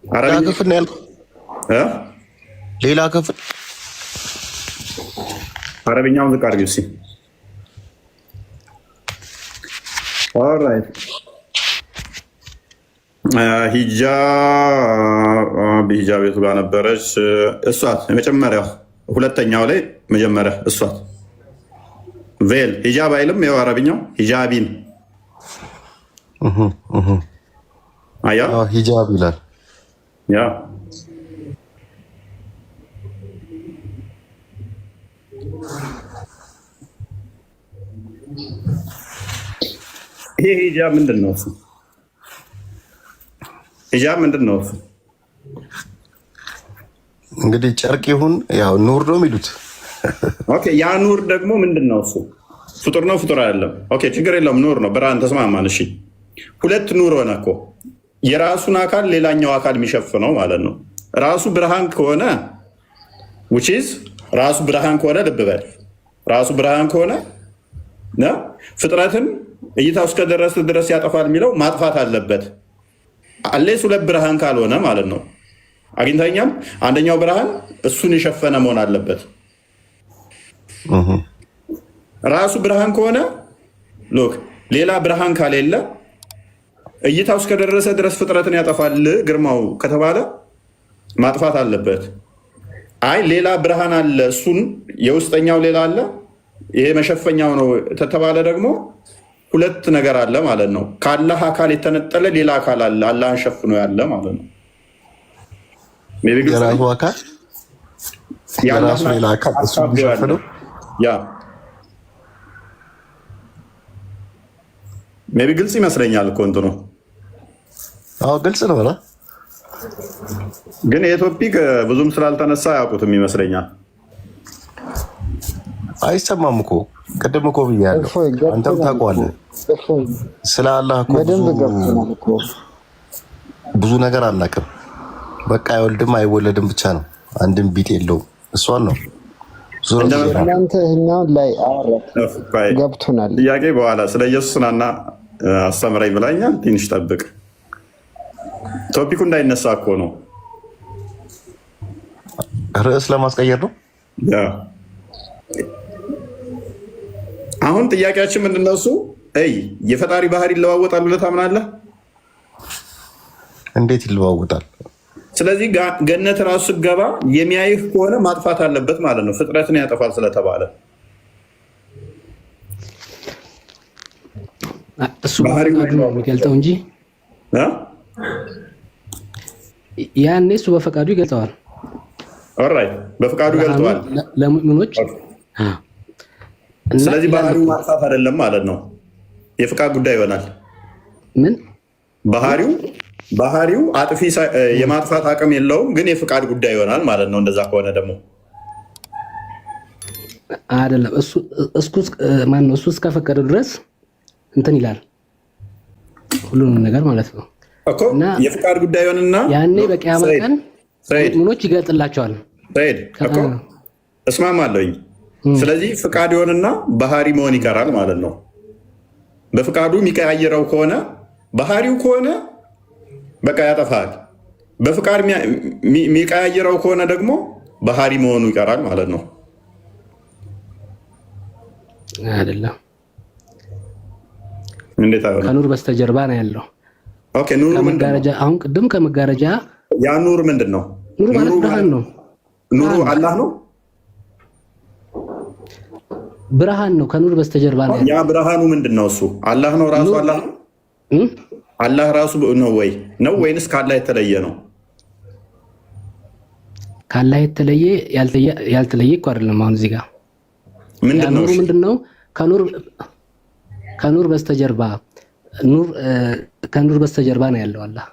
ሌላ ክፍል ነው ያልከው? ሌላ ክፍል አረብኛውን ዝቅ አድርጊው እስኪ። ኦልራይት ሂጃብ የቱ ጋር ነበረች? እሷት የመጀመሪያው ሁለተኛው ላይ መጀመሪያ እሷት ቬል ሂጃብ አይልም። ያው አረብኛው ሂጃቢን አያ ሂጃብ ይላል። ያ ይሄ ሂጃብ ምንድን ነው? ሂጃብ ምንድን ነው? እንግዲህ ጨርቅ ይሁን ያው ኑር ነው የሚሉት። ኦኬ ያ ኑር ደግሞ ምንድን ነው? እሱ ፍጡር ነው ፍጡር አይደለም? ኦኬ ችግር የለውም ኑር ነው። ብርሃን ተስማማን። እሺ ሁለት ኑር ሆነ እኮ የራሱን አካል ሌላኛው አካል የሚሸፍነው ማለት ነው። ራሱ ብርሃን ከሆነ ውጪዝ ራሱ ብርሃን ከሆነ ልብ በል ራሱ ብርሃን ከሆነ ፍጥረትን እይታ እስከደረሰ ድረስ ያጠፋል የሚለው ማጥፋት አለበት። አሌስ ሁለት ብርሃን ካልሆነ ማለት ነው። አግኝተኛም አንደኛው ብርሃን እሱን የሸፈነ መሆን አለበት። ራሱ ብርሃን ከሆነ ሎክ ሌላ ብርሃን ካሌለ እይታው እስከደረሰ ድረስ ፍጥረትን ያጠፋል ግርማው ከተባለ ማጥፋት አለበት። አይ ሌላ ብርሃን አለ እሱን የውስጠኛው ሌላ አለ ይሄ መሸፈኛው ነው ተተባለ ደግሞ ሁለት ነገር አለ ማለት ነው። ከአላህ አካል የተነጠለ ሌላ አካል አለ አላህን ሸፍኖ ያለ ማለት ነው። የራሱ አካል የራሱ ሌላ አካል እሱ ሸፍነው ያ ሜቢ ግልጽ ይመስለኛል እኮ እንትኑ። አዎ ግልጽ ነው። ግን የቶፒክ ብዙም ስላልተነሳ አያውቁትም ይመስለኛል። አይሰማም እኮ ቅድም እኮ ብያለሁ፣ አንተም ታውቀዋለህ። ስለ አላህ እኮ ብዙ ነገር አናውቅም። በቃ አይወልድም አይወለድም ብቻ ነው። አንድም ቢት የለውም። እሷን ነው እናንተ ይሄኛውን ላይ ገብቶናል። ጥያቄ በኋላ ስለ ኢየሱስ ናና አስተምረኝ ብላኛል። ትንሽ ጠብቅ። ቶፒኩ እንዳይነሳ እኮ ነው። ርዕስ ለማስቀየር ነው። አሁን ጥያቄያችን ምንድን ነው? እሱ የፈጣሪ ባህሪ ይለዋወጣል ብለህ ታምናለህ? እንዴት ይለዋወጣል? ስለዚህ ገነት ራሱ ስገባ የሚያይህ ከሆነ ማጥፋት አለበት ማለት ነው። ፍጥረትን ያጠፋል ስለተባለ እሱ በፈቃዱ ነው የሚገልጠው እንጂ ያኔ እሱ በፈቃዱ ይገልጸዋል። ኦልራይት በፈቃዱ ገልጠዋል ለሙእሚኖች። ስለዚህ ባህሪው ማጥፋት አይደለም ማለት ነው፣ የፍቃድ ጉዳይ ይሆናል። ምን ባህሪው አጥፊ የማጥፋት አቅም የለውም፣ ግን የፍቃድ ጉዳይ ይሆናል ማለት ነው። እንደዛ ከሆነ ደግሞ አይደለም እሱ እስከፈቀደ ድረስ እንትን ይላል ሁሉንም ነገር ማለት ነው እኮ የፍቃድ ጉዳይ ይሆንና ያኔ በቂያማ ቀን ሙእሚኖች ይገልጥላቸዋል። ሰይድ እኮ እስማማለሁኝ። ስለዚህ ፍቃድ ይሆንና ባህሪ መሆን ይቀራል ማለት ነው። በፍቃዱ የሚቀያየረው ከሆነ ባህሪው ከሆነ በቃ ያጠፋል። በፍቃድ የሚቀያየረው ከሆነ ደግሞ ባህሪ መሆኑ ይቀራል ማለት ነው። አይደለም እንዴት አይሆንም? ከኑር በስተጀርባ ነው ያለው። ኦኬ ኑሩ ከመጋረጃ አሁን ቅድም ከመጋረጃ ያ ኑር ምንድን ነው? ኑር ማለት ብርሃን ነው። ኑሩ አላህ ነው። ብርሃን ነው። ከኑር በስተጀርባ ነው ያለው። ያ ብርሃኑ ምንድን ነው? እሱ አላህ ነው ራሱ። አላህ ነው አላህ ራሱ ነው ወይንስ ካላህ የተለየ ነው? ካላህ የተለየ ያልተለየ እኮ አይደለም። አሁን እዚህ ጋር ምንድን ነው? ከኑር በስተጀርባ ከኑር በስተጀርባ ነው ያለው አላህ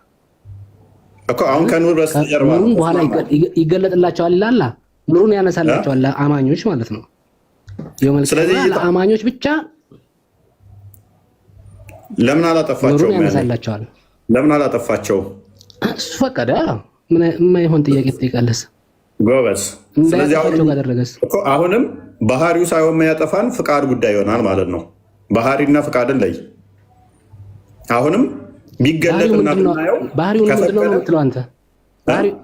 እኮ። አሁን ከኑር በስተጀርባ ኑሩን በኋላ ይገለጥላቸዋል ይላል። ኑሩን ያነሳላቸዋል አማኞች ማለት ነው። ስለዚህ ለአማኞች ብቻ ለምን አላጠፋቸውም? ኑሩን ያነሳላቸዋል። ለምን አላጠፋቸው? እሱ ፈቀደ። ምን የማይሆን ጥያቄ ትጠይቃለህ? ጎበዝ። ስለዚህ አሁንም ባህሪው ሳይሆን የሚያጠፋን ፍቃድ ጉዳይ ይሆናል ማለት ነው። ባህሪና ፍቃድን ለይ። አሁንም ቢገለጥና ብናየው ባህሪው ምንድን ነው የምትለው አንተ?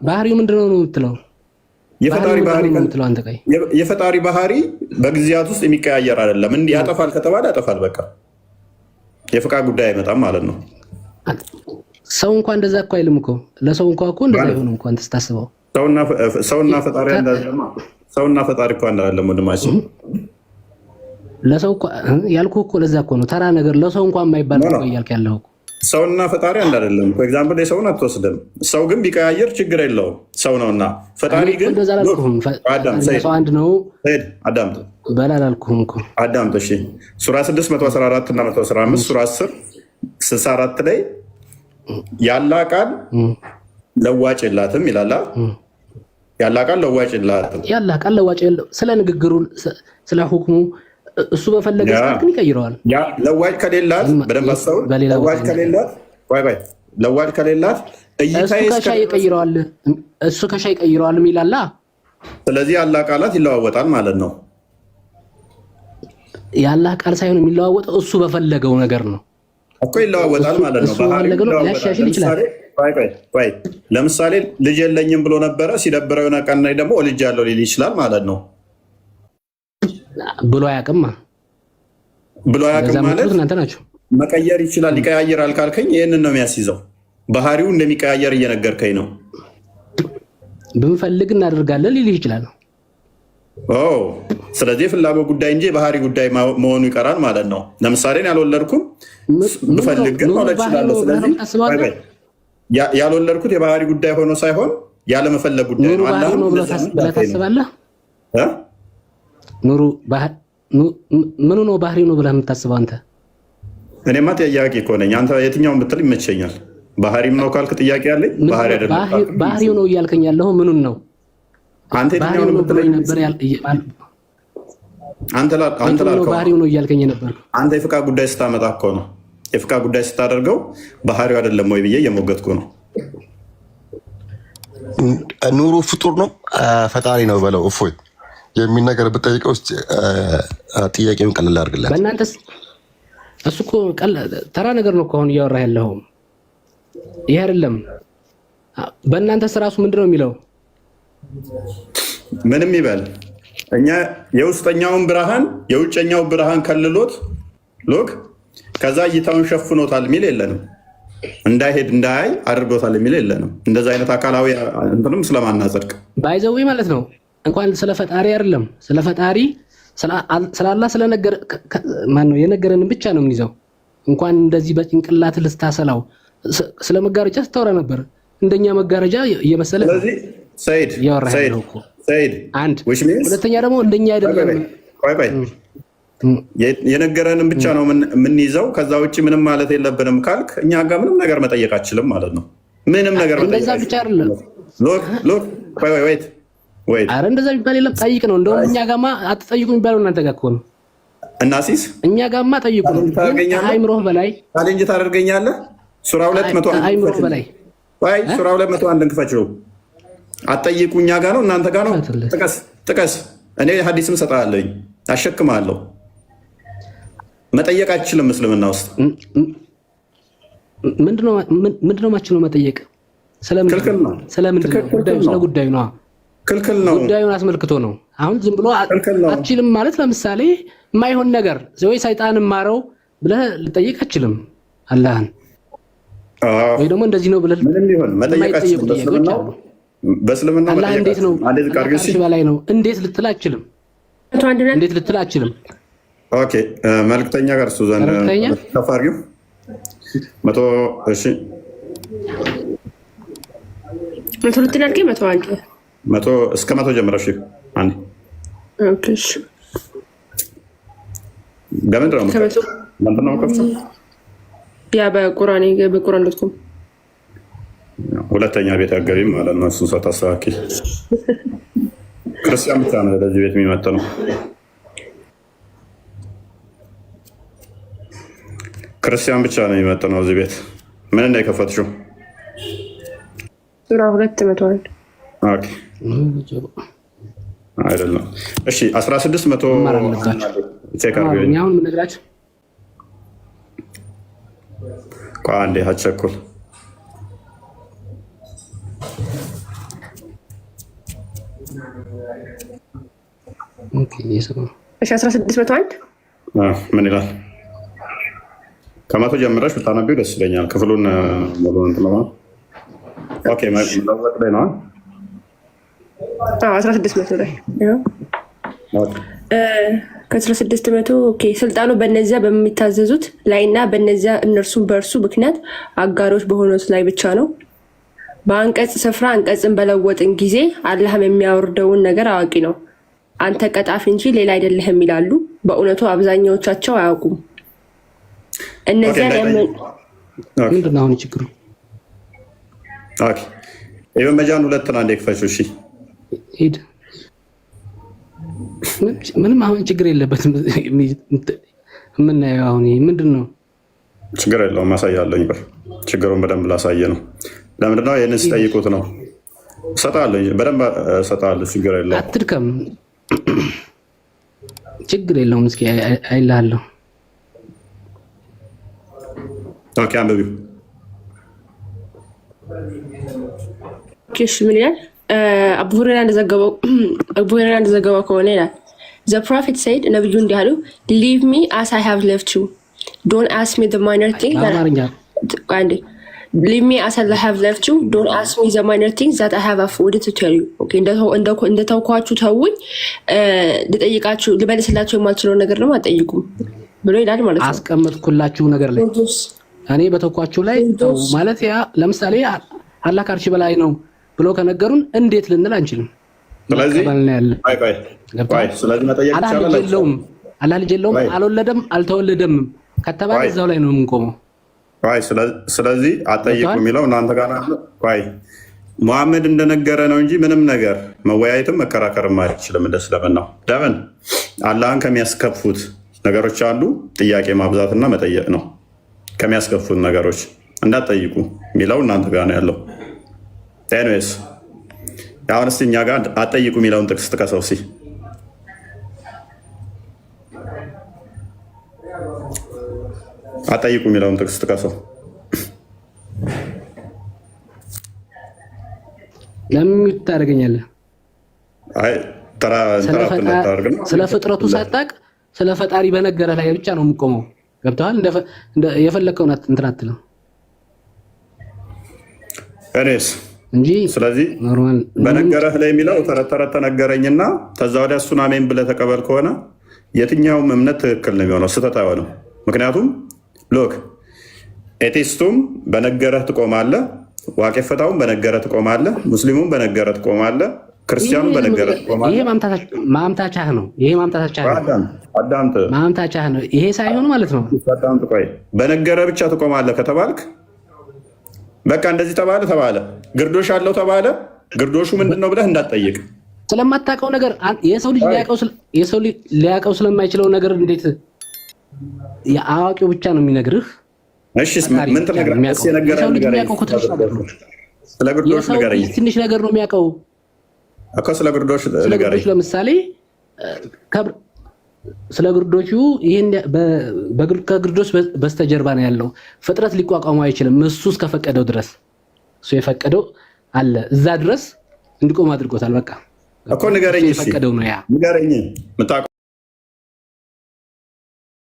ባህሪው ምንድን ነው የምትለው? የፈጣሪ ባህሪ በጊዜያት ውስጥ የሚቀያየር አይደለም። እንዲህ ያጠፋል ከተባለ ያጠፋል፣ በቃ የፍቃድ ጉዳይ አይመጣም ማለት ነው። ሰው እንኳን እንደዛ እኮ አይልም እኮ። ለሰው እንኳን እኮ እንደዛ አይሆንም እንኳን ተስታስበው። ሰውና ፈጣሪ እኮ አንድ አይደለም ወንድማችን። ለሰው እኮ ያልኩህ እኮ ለዛ እኮ ነው ተራ ነገር ለሰው እንኳን የማይባል ነው እያልክ ያለው እኮ። ሰውና ፈጣሪ አንድ አይደለም። ፎር ኤግዛምፕል የሰውን አትወስድም። ሰው ግን ቢቀያየር ችግር የለውም፣ ሰው ነውና። ፈጣሪ ግን እንደዛ አላልኩህም። ሰው አንድ ነው። አዳምጥ በላ አላልኩህም እኮ። አዳምጥ እሺ። ሱራ 6 114 እና 115 ሱራ 10 64 ላይ ያላ ቃል ለዋጭ የላትም ይላል። ያላ ቃል ለዋጭ የላትም። ያላ ቃል ለዋጭ ስለ ንግግሩ ስለ ሁክሙ እሱ በፈለገ ሰዓት ግን ይቀይረዋል። ያ ለዋጭ ከሌላት በደንብ አስተውል። ለዋጭ ከሌላት ለዋጭ ከሌላት እሱ ከሻ ይቀይረዋል ይላል። ስለዚህ ያላ ቃላት ይለዋወጣል ማለት ነው። ያላ ቃል ሳይሆን የሚለዋወጠው እሱ በፈለገው ነገር ነው እኮ ይለዋወጣል ማለት ነው። ሊያሻሽል ይችላል። ለምሳሌ ልጅ የለኝም ብሎ ነበረ። ሲደብረው የሆነ ቀን ላይ ደግሞ ልጅ ያለው ሊል ይችላል ማለት ነው። ብሎ አያውቅም ማለት እናንተ ናችሁ። መቀየር ይችላል፣ ይቀያየራል ካልከኝ ይህንን ነው የሚያስይዘው። ባህሪው እንደሚቀያየር እየነገርከኝ ነው። ብንፈልግ እናደርጋለን ሊልህ ይችላል። ስለዚህ የፍላጎት ጉዳይ እንጂ የባህሪ ጉዳይ መሆኑ ይቀራል ማለት ነው። ለምሳሌ ያልወለድኩም ብፈልግ ግን መውለድ እችላለሁ። ስለዚህ ያልወለድኩት የባህሪ ጉዳይ ሆኖ ሳይሆን ያለመፈለግ ጉዳይ ነው። ታስባለህ? ኑሩ ምኑ ነው ባህሪ ነው ብለህ የምታስበው አንተ? እኔማ ጥያቄ እኮ ነኝ። አንተ የትኛውን ብትል ይመቸኛል። ባህሪም ነው ካልክ ጥያቄ አለኝ። ባህሪ አይደለም ባህሪው ነው እያልከኝ ያለኸው ምኑን ነው? አንተ የትኛውን ብትለኝ ነበር? አንተ ላልከው ባህሪው ነው እያልከኝ ነበር። አንተ የፍቃድ ጉዳይ ስታመጣ እኮ ነው። የፍቃድ ጉዳይ ስታደርገው ባህሪው አይደለም ወይ ብዬ እየሞገትኩ ነው። ኑሩ ፍጡር ነው ፈጣሪ ነው በለው እፎይ የሚል ነገር ብጠይቀው ጥያቄውን ቀለል አድርግለት። በእናንተስ እሱ እኮ ተራ ነገር ነው እኮ አሁን እያወራህ ያለኸው ይሄ አይደለም። በእናንተስ ራሱ ምንድን ነው የሚለው? ምንም ይበል እኛ የውስጠኛውን ብርሃን የውጨኛው ብርሃን ከልሎት ሎክ ከዛ እይታውን ሸፍኖታል የሚል የለንም። እንዳይሄድ እንዳያይ አድርጎታል የሚል የለንም። እንደዛ አይነት አካላዊ እንትንም ስለማናጸድቅ ባይዘዌ ማለት ነው። እንኳን ስለ ፈጣሪ አይደለም ስለ ፈጣሪ ስለ አላህ ስለነገር ማን ነው የነገረንን ብቻ ነው የምንይዘው። እንኳን እንደዚህ በጭንቅላት ልስታሰላው ስለ መጋረጃ ስታወራ ነበር። እንደኛ መጋረጃ የመሰለ ስለዚህ ሰይድ አንድ ሁለተኛ ደግሞ እንደኛ አይደለም። ቆይ የነገረንን ብቻ ነው የምንይዘው። ከዛ ውጭ ምንም ማለት የለብንም ካልክ እኛ ጋር ምንም ነገር መጠየቅ አችልም ማለት ነው። ምንም ነገር መጠየቅ እንደዛ ብቻ አይደለም። ወይት አረ እንደዛ ቢባል የለም ጠይቅ ነው። እንደውም እኛ ጋማ አትጠይቁ የሚባለው እናንተ ጋር እኮ ነው። እናሲስ እኛ ጋማ ጠይቁ ነው። አይምሮህ በላይ ቻሌንጅ ታደርገኛለህ። ሱራ 200 አይምሮህ በላይ ሱራ 201 እንክፈችው። አትጠይቁ እኛ ጋር ነው እናንተ ጋር ነው። ጥቀስ። እኔ ሐዲስም ሰጣለኝ አሸክማለሁ። መጠየቅ አይችልም እስልምና ውስጥ ምንድነው ማችለው መጠየቅ? ስለ ጉዳዩ ነው። ክልክል ነው። ጉዳዩን አስመልክቶ ነው። አሁን ዝም ብሎ አትችልም ማለት ለምሳሌ የማይሆን ነገር ወይ ሰይጣን ማረው ብለህ ልጠይቅ አትችልም አላህን። ወይ ደግሞ እንደዚህ ነው ብለህ ምንም ይሁን መጠየቅ አትችልም። በእስልምና አላህ እንዴት ነው ከአርሽ በላይ ነው እንዴት ልትል አትችልም። እንዴት ልትል አትችልም። ኦኬ መልክተኛ ጋር እሱ ዘንድ ከፋሪው 100 እሺ 100 ያልከኝ 100 እስከ 100 ጀምረሽ አንዴ ኦኬ እሺ ገመድ ነው ከፍቶ ያ በቁርአን ዶትኮም ሁለተኛ ቤት አገቢም ማለት ነው። እሱን ሰው ታስተካክል። ክርስቲያን ብቻ ነው ለዚህ ቤት የሚመጥነው። ክርስቲያን ብቻ ነው የሚመጥነው እዚህ ቤት። ምን ነው የከፈትሽው? ሱራ 201 ኦኬ አይደለም። እሺ 1600 ቼክ አድርገኝ። አሁን ምን ነግራችሁ አንዴ አትቸኩል። እሺ 1601 ምን ይላል? ከመቶ ጀምረሽ ብታነቢው ደስ ይለኛል። ክፍሉን ሙሉ እንትን ነው። ኦኬ መለወጥ ላይ ነው። 1600 ላይ ከ1600 ኦኬ። ስልጣኑ በነዚያ በሚታዘዙት ላይና በነዚያ እነርሱም በእርሱ ምክንያት አጋሮች በሆኑት ላይ ብቻ ነው። በአንቀጽ ስፍራ አንቀጽን በለወጥን ጊዜ አላህም የሚያወርደውን ነገር አዋቂ ነው። አንተ ቀጣፊ እንጂ ሌላ አይደለህም ይላሉ። በእውነቱ አብዛኛዎቻቸው አያውቁም። እነዚያ ምንድን ነው አሁን ችግሩ? ይህ መጃን ሁለት አንዴ ክፈችው። እሺ ሂድ። ምንም አሁን ችግር የለበትም። የምናየው አሁን ምንድን ነው? ችግር የለውም። አሳያለሁ። ችግሩን በደንብ ላሳየ ነው። ለምንድነው ይህንን ሲጠይቁት ነው። እሰጥሃለሁ፣ በደንብ እሰጥሃለሁ። ችግር የለውም። አትድከም። ችግር የለውም። እስኪ አይልሃለሁ። ኦኬ አንብቢው። ምን ይላል? አቡ ሁረይራ እንደዘገበው ከሆነ ይላል The prophet said ነብዩ እንዲህ አሉ Leave me as I have left you. Don't ask me the minor things Leave me as I have left you. Don't ask me the minor things that I have avoided to tell you. Okay, እንደተውኳችሁ ተውኝ፣ ልጠይቃችሁ ልመልስላችሁ የማልችለውን ነገር ደግሞ አትጠይቁም ብሎ ይላል ማለት ነው። አስቀመጥኩላችሁ ነገር ላይ እኔ በተውኳችሁ ላይ ተው ማለት ያ ለምሳሌ አላህ ከአርሽ በላይ ነው ብሎ ከነገሩን እንዴት ልንል አንችልም። ስለዚህ መጠየቅ ይቻላል። አላህ ልጅ የለውም፣ አልወለደም፣ አልተወለደም ከተባለ እዛው ላይ ነው የምንቆመው። ስለዚህ አትጠይቁ የሚለው እናንተ ጋር ሙሐመድ እንደነገረ ነው እንጂ ምንም ነገር መወያየትም መከራከርም አይችልም። እንደ እስልምናው ለምን አላህን ከሚያስከፉት ነገሮች አንዱ ጥያቄ ማብዛትና መጠየቅ ነው። ከሚያስከፉት ነገሮች እንዳትጠይቁ የሚለው እናንተ ጋር ነው ያለው። ኤኒዌይስ አሁን እስኪ እኛ ጋር አትጠይቁ የሚለውን ጥቅስ ጥቀሰው እስኪ። አትጠይቁ የሚለውን ጥቅስ ጥቀሰው። ለምን ታደርገኛለህ? ስለ ፍጥረቱ ሳታውቅ ስለ ፈጣሪ በነገረ ላይ ብቻ ነው የምቆመው። ገብተዋል? የፈለግከውን እንትን አትልም እንጂ። ስለዚህ በነገረህ ላይ የሚለው ተረት ተነገረኝና ከዛ ወዲያ እሱን አሜን ብለህ ተቀበል ከሆነ የትኛውም እምነት ትክክል ነው የሚሆነው፣ ስህተት አይሆንም። ምክንያቱም ሎክ ኤቲስቱም በነገረህ ትቆማለህ፣ ዋቄፈታውም በነገረህ ትቆማለህ፣ ሙስሊሙም በነገረህ ትቆማለህ፣ ክርስቲያኑም በነገረህ ትቆማለህ። ይሄ ማምታቻህ ነው። ይሄ ማምታቻህ ነው። ይሄ ሳይሆን ማለት ነው። ቆይ በነገረህ ብቻ ትቆማለህ ከተባልክ በቃ እንደዚህ ተባለ፣ ግርዶሽ አለው ተባለ። ግርዶሹ ምንድን ነው ብለህ እንዳትጠይቅ ስለማታውቀው ነገር የሰው ልጅ ሊያውቀው ስለማይችለው ነገር እንዴት አዋቂው ብቻ ነው የሚነግርህ? እሺ ምን ትነግረኛለህ? ስለ ግርዶሽ ንገረኝ። ትንሽ ነገር ነው የሚያውቀው እኮ ስለ ግርዶሽ ንገረኝ። ለምሳሌ ስለ ግርዶቹ ከግርዶሽ በስተጀርባ ነው ያለው ፍጥረት ሊቋቋሙ አይችልም። እሱ እስከፈቀደው ድረስ እሱ የፈቀደው አለ እዛ ድረስ እንዲቆም አድርጎታል። በቃ እኮ ንገረኝ። የፈቀደው ነው ያ ንገረኝ።